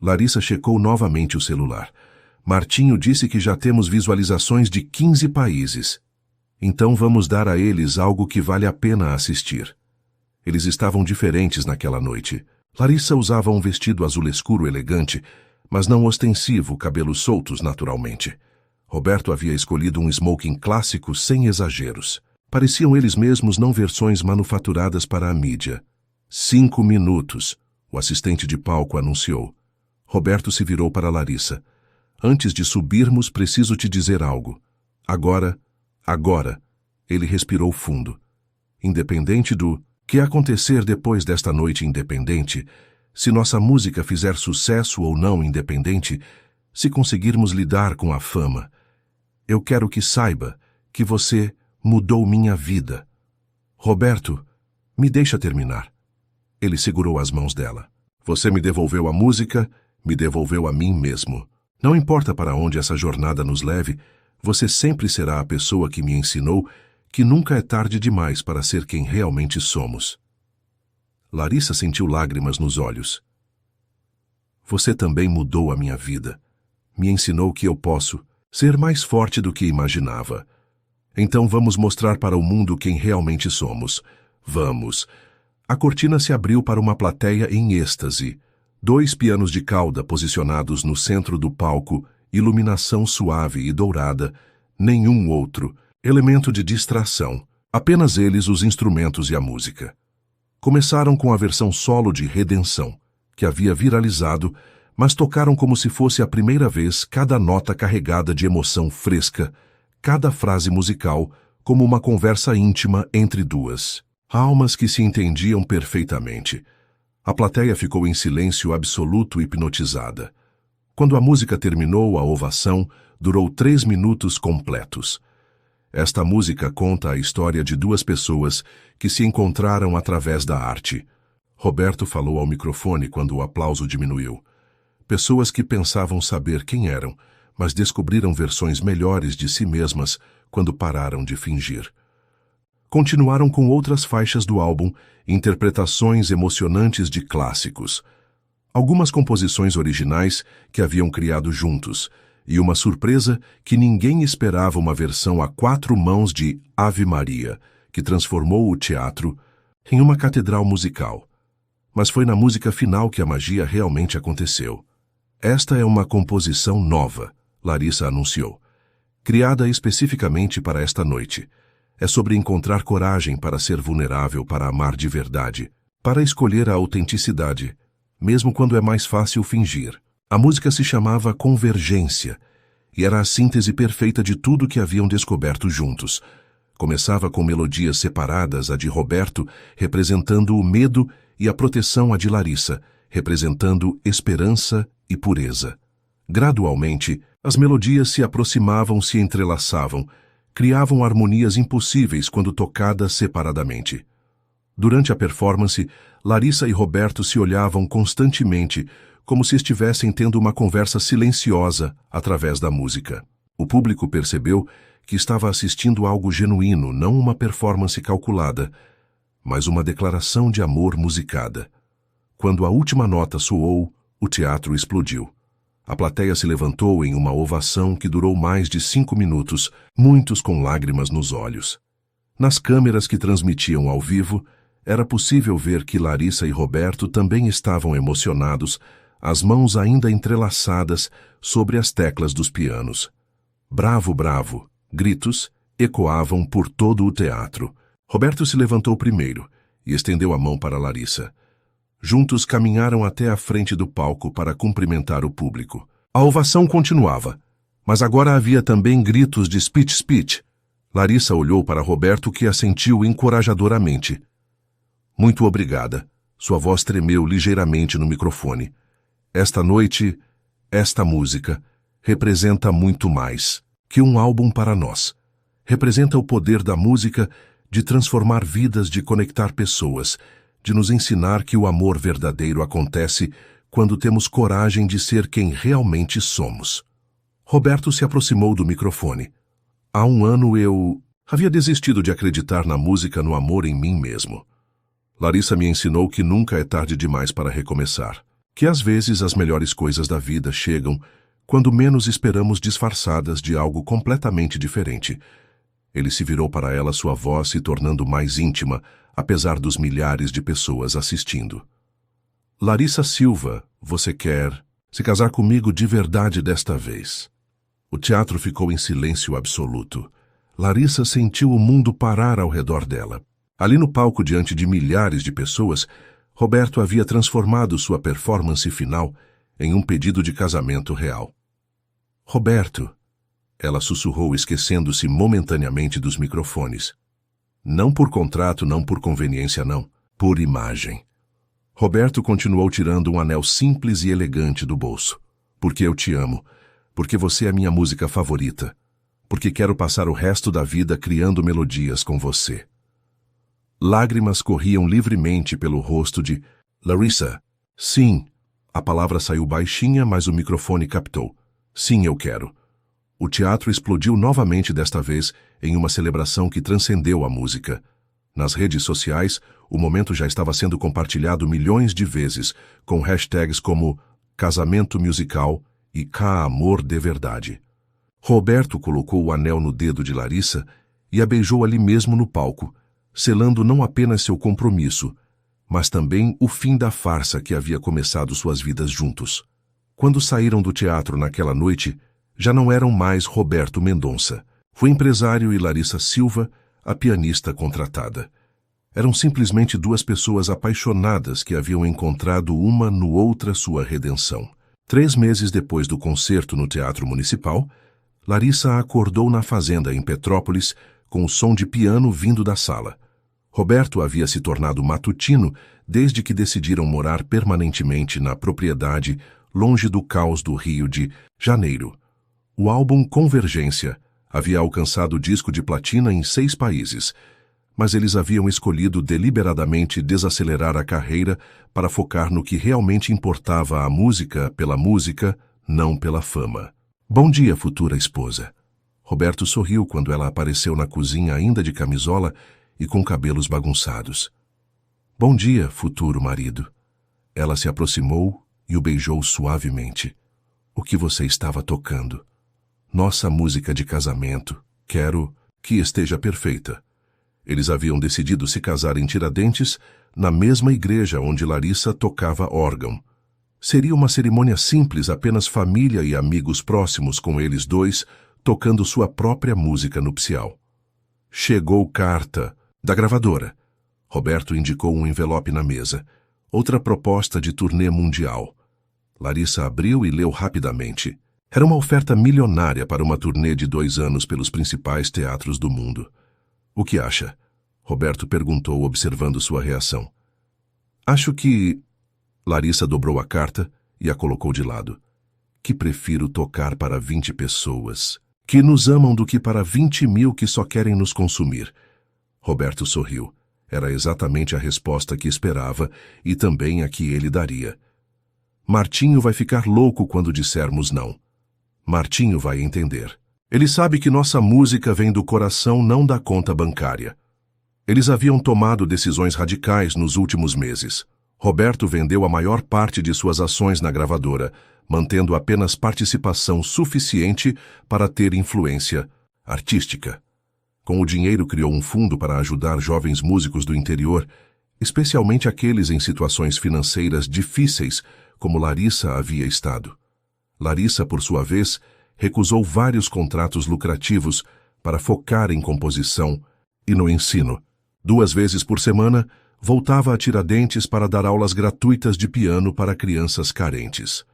Larissa checou novamente o celular. Martinho disse que já temos visualizações de 15 países. Então vamos dar a eles algo que vale a pena assistir. Eles estavam diferentes naquela noite. Larissa usava um vestido azul escuro elegante, mas não ostensivo, cabelos soltos naturalmente. Roberto havia escolhido um smoking clássico sem exageros. Pareciam eles mesmos não versões manufaturadas para a mídia. 5 minutos, o assistente de palco anunciou. Roberto se virou para Larissa. Antes de subirmos, preciso te dizer algo. Agora, ele respirou fundo. Independente do que acontecer depois desta noite independente, se nossa música fizer sucesso ou não independente, se conseguirmos lidar com a fama, eu quero que saiba que você mudou minha vida. Roberto, me deixa terminar. Ele segurou as mãos dela. Você me devolveu a música, me devolveu a mim mesmo. Não importa para onde essa jornada nos leve, você sempre será a pessoa que me ensinou que nunca é tarde demais para ser quem realmente somos. Larissa sentiu lágrimas nos olhos. Você também mudou a minha vida. Me ensinou que eu posso ser mais forte do que imaginava. Então vamos mostrar para o mundo quem realmente somos. Vamos. A cortina se abriu para uma plateia em êxtase. 2 pianos de cauda posicionados no centro do palco, iluminação suave e dourada, nenhum outro elemento de distração, apenas eles, os instrumentos e a música. Começaram com a versão solo de Redenção, que havia viralizado, mas tocaram como se fosse a primeira vez, cada nota carregada de emoção fresca, cada frase musical como uma conversa íntima entre duas almas que se entendiam perfeitamente. A plateia ficou em silêncio absoluto, hipnotizada. Quando a música terminou, a ovação durou 3 minutos completos. Esta música conta a história de duas pessoas que se encontraram através da arte. Roberto falou ao microfone quando o aplauso diminuiu. Pessoas que pensavam saber quem eram, mas descobriram versões melhores de si mesmas quando pararam de fingir. Continuaram com outras faixas do álbum, interpretações emocionantes de clássicos. Algumas composições originais que haviam criado juntos, e uma surpresa que ninguém esperava, uma versão a 4 mãos de Ave Maria, que transformou o teatro em uma catedral musical. Mas foi na música final que a magia realmente aconteceu. Esta é uma composição nova, Larissa anunciou, criada especificamente para esta noite. É sobre encontrar coragem para ser vulnerável, para amar de verdade, para escolher a autenticidade, mesmo quando é mais fácil fingir. A música se chamava Convergência, e era a síntese perfeita de tudo que haviam descoberto juntos. Começava com melodias separadas, a de Roberto representando o medo e a proteção, a de Larissa, representando esperança e pureza. Gradualmente, as melodias se aproximavam, se entrelaçavam, criavam harmonias impossíveis quando tocadas separadamente. Durante a performance, Larissa e Roberto se olhavam constantemente, como se estivessem tendo uma conversa silenciosa através da música. O público percebeu que estava assistindo algo genuíno, não uma performance calculada, mas uma declaração de amor musicada. Quando a última nota soou, o teatro explodiu. A plateia se levantou em uma ovação que durou mais de 5 minutos, muitos com lágrimas nos olhos. Nas câmeras que transmitiam ao vivo, era possível ver que Larissa e Roberto também estavam emocionados, as mãos ainda entrelaçadas sobre as teclas dos pianos. Bravo, bravo! Gritos ecoavam por todo o teatro. Roberto se levantou primeiro e estendeu a mão para Larissa. Juntos caminharam até a frente do palco para cumprimentar o público. A ovação continuava, mas agora havia também gritos de speech, speech. Larissa olhou para Roberto, que assentiu encorajadoramente. Muito obrigada. Sua voz tremeu ligeiramente no microfone. Esta noite, esta música, representa muito mais que um álbum para nós. Representa o poder da música de transformar vidas, de conectar pessoas, de nos ensinar que o amor verdadeiro acontece quando temos coragem de ser quem realmente somos. Roberto se aproximou do microfone. Há 1 ano eu havia desistido de acreditar na música, no amor, em mim mesmo. Larissa me ensinou que nunca é tarde demais para recomeçar, que às vezes as melhores coisas da vida chegam quando menos esperamos, disfarçadas de algo completamente diferente. Ele se virou para ela, sua voz se tornando mais íntima, apesar dos milhares de pessoas assistindo. Larissa Silva, você quer se casar comigo de verdade desta vez? O teatro ficou em silêncio absoluto. Larissa sentiu o mundo parar ao redor dela. Ali no palco, diante de milhares de pessoas, Roberto havia transformado sua performance final em um pedido de casamento real. Roberto, ela sussurrou, esquecendo-se momentaneamente dos microfones. Não por contrato, não por conveniência, não. Por imagem. Roberto continuou tirando um anel simples e elegante do bolso. Porque eu te amo. Porque você é minha música favorita. Porque quero passar o resto da vida criando melodias com você. Lágrimas corriam livremente pelo rosto de Larissa. Sim. A palavra saiu baixinha, mas o microfone captou. Sim, eu quero. O teatro explodiu novamente, desta vez em uma celebração que transcendeu a música. Nas redes sociais, o momento já estava sendo compartilhado milhões de vezes, com hashtags como casamento musical e cá amor de verdade. Roberto colocou o anel no dedo de Larissa e a beijou ali mesmo no palco, selando não apenas seu compromisso, mas também o fim da farsa que havia começado suas vidas juntos. Quando saíram do teatro naquela noite, já não eram mais Roberto Mendonça, o empresário, e Larissa Silva, a pianista contratada. Eram simplesmente duas pessoas apaixonadas que haviam encontrado uma no outra sua redenção. 3 meses depois do concerto no Teatro Municipal, Larissa a acordou na fazenda em Petrópolis com o som de piano vindo da sala. Roberto havia se tornado matutino desde que decidiram morar permanentemente na propriedade longe do caos do Rio de Janeiro. O álbum Convergência havia alcançado o disco de platina em 6 países, mas eles haviam escolhido deliberadamente desacelerar a carreira para focar no que realmente importava à música pela música, não pela fama. Bom dia, futura esposa. Roberto sorriu quando ela apareceu na cozinha ainda de camisola e com cabelos bagunçados. Bom dia, futuro marido. Ela se aproximou e o beijou suavemente. O que você estava tocando? Nossa música de casamento. Quero que esteja perfeita. Eles haviam decidido se casar em Tiradentes, na mesma igreja onde Larissa tocava órgão. Seria uma cerimônia simples, apenas família e amigos próximos com eles dois, tocando sua própria música nupcial. Chegou carta da gravadora. Roberto indicou um envelope na mesa. Outra proposta de turnê mundial. Larissa abriu e leu rapidamente. Era uma oferta milionária para uma turnê de 2 anos pelos principais teatros do mundo. O que acha? Roberto perguntou, observando sua reação. Acho que... Larissa dobrou a carta e a colocou de lado. Que prefiro tocar para 20 pessoas, que nos amam do que para 20.000 que só querem nos consumir. Roberto sorriu. Era exatamente a resposta que esperava e também a que ele daria. Martinho vai ficar louco quando dissermos não. Martinho vai entender. Ele sabe que nossa música vem do coração, não da conta bancária. Eles haviam tomado decisões radicais nos últimos meses. Roberto vendeu a maior parte de suas ações na gravadora, mantendo apenas participação suficiente para ter influência artística. Com o dinheiro criou um fundo para ajudar jovens músicos do interior, especialmente aqueles em situações financeiras difíceis, como Larissa havia estado. Larissa, por sua vez, recusou vários contratos lucrativos para focar em composição e no ensino. 2 vezes por semana, voltava a Tiradentes para dar aulas gratuitas de piano para crianças carentes.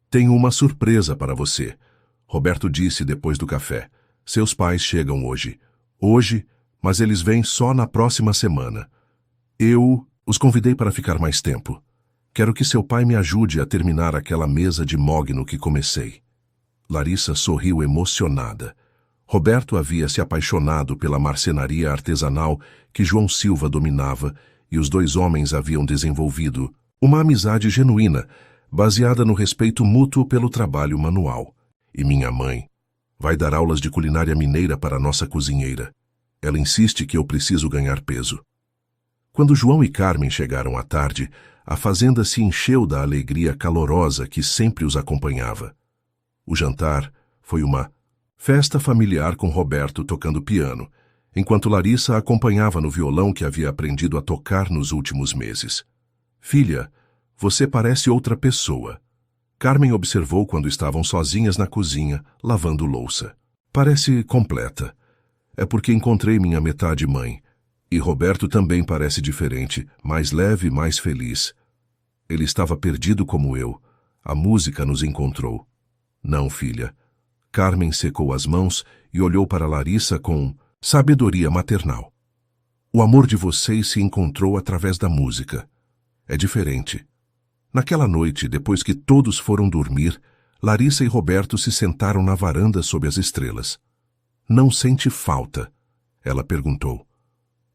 Tenho uma surpresa para você, Roberto disse depois do café. Seus pais chegam hoje. Hoje, mas eles vêm só na próxima semana. Eu os convidei para ficar mais tempo. Quero que seu pai me ajude a terminar aquela mesa de mogno que comecei. Larissa sorriu emocionada. Roberto havia se apaixonado pela marcenaria artesanal que João Silva dominava e os 2 homens haviam desenvolvido uma amizade genuína, baseada no respeito mútuo pelo trabalho manual. E minha mãe vai dar aulas de culinária mineira para nossa cozinheira. Ela insiste que eu preciso ganhar peso. Quando João e Carmen chegaram à tarde, a fazenda se encheu da alegria calorosa que sempre os acompanhava. O jantar foi uma festa familiar com Roberto tocando piano, enquanto Larissa acompanhava no violão que havia aprendido a tocar nos últimos meses. Filha, você parece outra pessoa. Carmen observou quando estavam sozinhas na cozinha, lavando louça. Parece completa. É porque encontrei minha metade mãe. E Roberto também parece diferente, mais leve, mais feliz. Ele estava perdido como eu. A música nos encontrou. Não, filha. Carmen secou as mãos e olhou para Larissa com sabedoria maternal. O amor de vocês se encontrou através da música. É diferente. Naquela noite, depois que todos foram dormir, Larissa e Roberto se sentaram na varanda sob as estrelas. Não sente falta? Ela perguntou.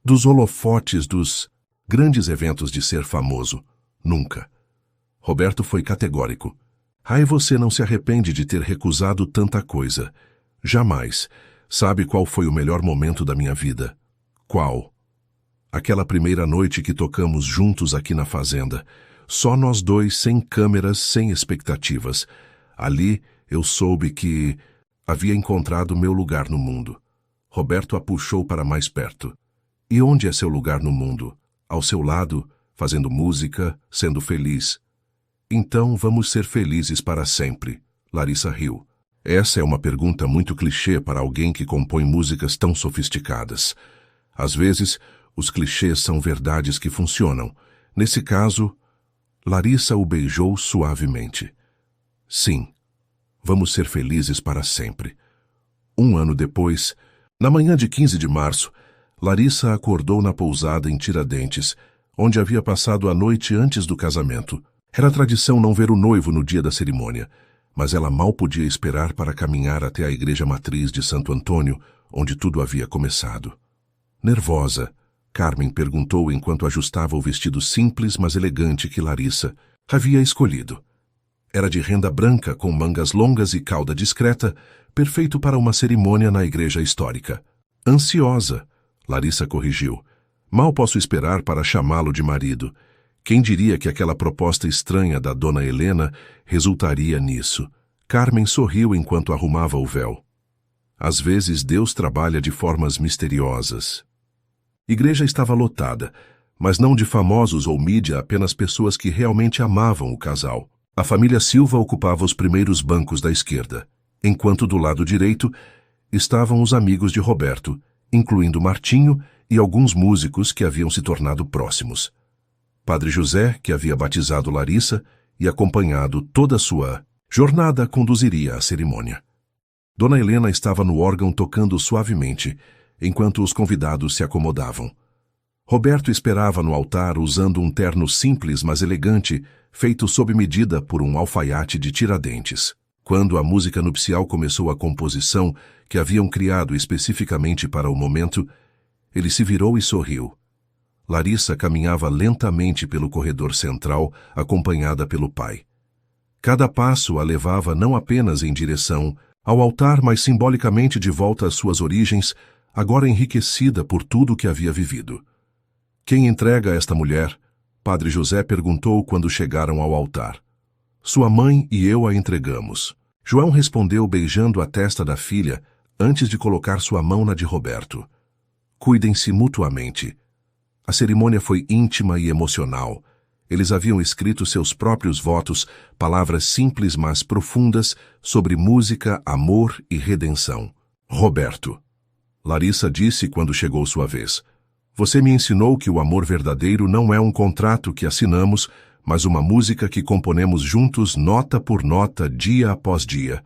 Dos holofotes dos grandes eventos de ser famoso. Nunca. Roberto foi categórico. Ai, você não se arrepende de ter recusado tanta coisa. Jamais. Sabe qual foi o melhor momento da minha vida? Qual? Aquela primeira noite que tocamos juntos aqui na fazenda. Só nós 2, sem câmeras, sem expectativas. Ali eu soube que havia encontrado meu lugar no mundo. Roberto a puxou para mais perto. E onde é seu lugar no mundo? Ao seu lado, fazendo música, sendo feliz. Então vamos ser felizes para sempre. Larissa riu. Essa é uma pergunta muito clichê para alguém que compõe músicas tão sofisticadas. Às vezes, os clichês são verdades que funcionam. Nesse caso, Larissa o beijou suavemente. Sim, vamos ser felizes para sempre. Um ano depois, na manhã de 15 de março, Larissa acordou na pousada em Tiradentes, onde havia passado a noite antes do casamento. Era tradição não ver o noivo no dia da cerimônia, mas ela mal podia esperar para caminhar até a igreja matriz de Santo Antônio, onde tudo havia começado. Nervosa, Carmen perguntou enquanto ajustava o vestido simples, mas elegante que Larissa havia escolhido. Era de renda branca, com mangas longas e cauda discreta, perfeito para uma cerimônia na igreja histórica. Ansiosa, Larissa corrigiu. Mal posso esperar para chamá-lo de marido. Quem diria que aquela proposta estranha da dona Helena resultaria nisso? Carmen sorriu enquanto arrumava o véu. Às vezes Deus trabalha de formas misteriosas. Igreja estava lotada, mas não de famosos ou mídia, apenas pessoas que realmente amavam o casal. A família Silva ocupava os primeiros bancos da esquerda, enquanto do lado direito estavam os amigos de Roberto, incluindo Martinho e alguns músicos que haviam se tornado próximos. Padre José, que havia batizado Larissa e acompanhado toda a sua jornada, conduziria a cerimônia. Dona Helena estava no órgão tocando suavemente, enquanto os convidados se acomodavam. Roberto esperava no altar usando um terno simples, mas elegante, feito sob medida por um alfaiate de Tiradentes. Quando a música nupcial começou a composição que haviam criado especificamente para o momento, ele se virou e sorriu. Larissa caminhava lentamente pelo corredor central, acompanhada pelo pai. Cada passo a levava não apenas em direção ao altar, mas simbolicamente de volta às suas origens, agora enriquecida por tudo o que havia vivido. Quem entrega esta mulher? Padre José perguntou quando chegaram ao altar. Sua mãe e eu a entregamos. João respondeu beijando a testa da filha antes de colocar sua mão na de Roberto. Cuidem-se mutuamente. A cerimônia foi íntima e emocional. Eles haviam escrito seus próprios votos, palavras simples mas profundas, sobre música, amor e redenção. Roberto. Larissa disse quando chegou sua vez. Você me ensinou que o amor verdadeiro não é um contrato que assinamos, mas uma música que componemos juntos, nota por nota, dia após dia.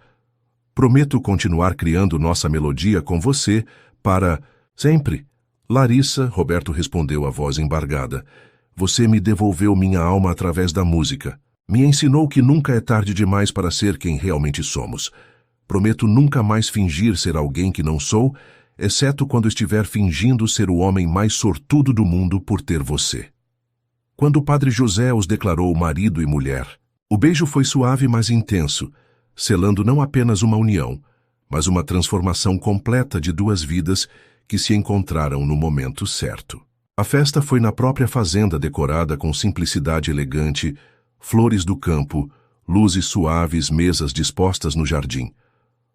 Prometo continuar criando nossa melodia com você para sempre. Larissa, Roberto respondeu a voz embargada. Você me devolveu minha alma através da música. Me ensinou que nunca é tarde demais para ser quem realmente somos. Prometo nunca mais fingir ser alguém que não sou, exceto quando estiver fingindo ser o homem mais sortudo do mundo por ter você. Quando o padre José os declarou marido e mulher, o beijo foi suave mas intenso, selando não apenas uma união, mas uma transformação completa de duas vidas que se encontraram no momento certo. A festa foi na própria fazenda decorada com simplicidade elegante, flores do campo, luzes suaves, mesas dispostas no jardim.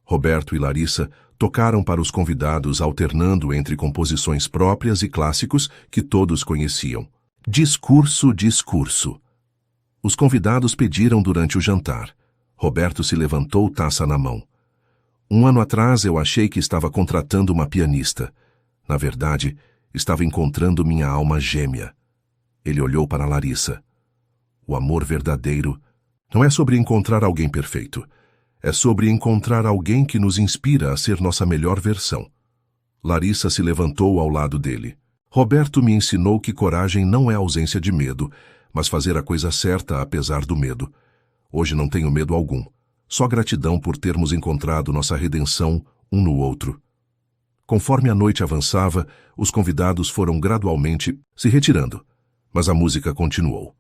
Roberto e Larissa tocaram para os convidados, alternando entre composições próprias e clássicos que todos conheciam. Discurso, discurso. Os convidados pediram durante o jantar. Roberto se levantou, taça na mão. Um ano atrás eu achei que estava contratando uma pianista. Na verdade, estava encontrando minha alma gêmea. Ele olhou para Larissa. O amor verdadeiro não é sobre encontrar alguém perfeito. É sobre encontrar alguém que nos inspira a ser nossa melhor versão. Larissa se levantou ao lado dele. Roberto me ensinou que coragem não é ausência de medo, mas fazer a coisa certa apesar do medo. Hoje não tenho medo algum. Só gratidão por termos encontrado nossa redenção um no outro. Conforme a noite avançava, os convidados foram gradualmente se retirando, mas a música continuou.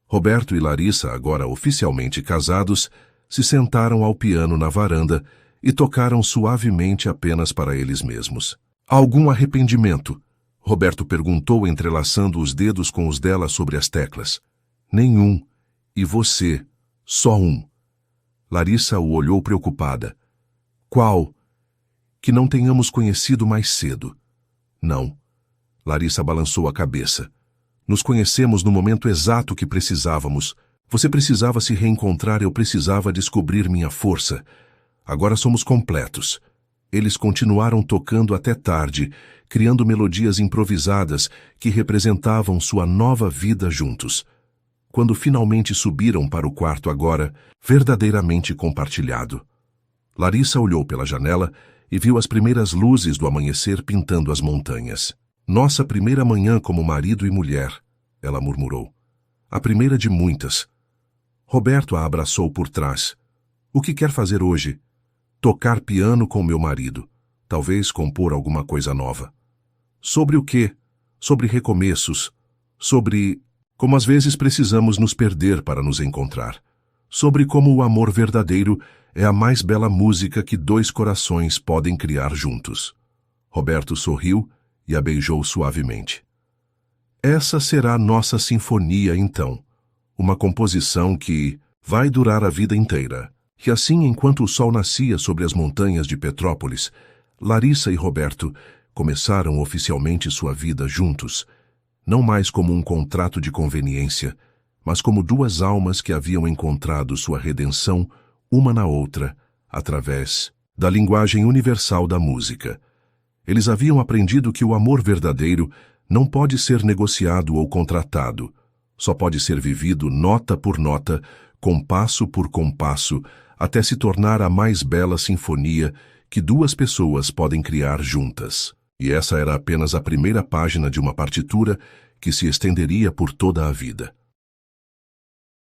Roberto e Larissa, agora oficialmente casados, se sentaram ao piano na varanda e tocaram suavemente apenas para eles mesmos. Algum arrependimento? Roberto perguntou, entrelaçando os dedos com os dela sobre as teclas. Nenhum. E você? Só um. Larissa o olhou preocupada. Qual? Que não tenhamos conhecido mais cedo. Não. Larissa balançou a cabeça. Nos conhecemos no momento exato que precisávamos. Você precisava se reencontrar, eu precisava descobrir minha força. Agora somos completos. Eles continuaram tocando até tarde, criando melodias improvisadas que representavam sua nova vida juntos. Quando finalmente subiram para o quarto agora, verdadeiramente compartilhado. Larissa olhou pela janela e viu as primeiras luzes do amanhecer pintando as montanhas. Nossa primeira manhã como marido e mulher, ela murmurou. A primeira de muitas. Roberto a abraçou por trás. O que quer fazer hoje? Tocar piano com meu marido. Talvez compor alguma coisa nova. Sobre o quê? Sobre recomeços. Sobre como às vezes precisamos nos perder para nos encontrar. Sobre como o amor verdadeiro é a mais bela música que dois corações podem criar juntos. Roberto sorriu e a beijou suavemente. Essa será nossa sinfonia, então. Uma composição que vai durar a vida inteira. E assim, enquanto o sol nascia sobre as montanhas de Petrópolis, Larissa e Roberto começaram oficialmente sua vida juntos, não mais como um contrato de conveniência, mas como duas almas que haviam encontrado sua redenção uma na outra, através da linguagem universal da música. Eles haviam aprendido que o amor verdadeiro não pode ser negociado ou contratado, só pode ser vivido nota por nota, compasso por compasso, até se tornar a mais bela sinfonia que duas pessoas podem criar juntas. E essa era apenas a primeira página de uma partitura que se estenderia por toda a vida.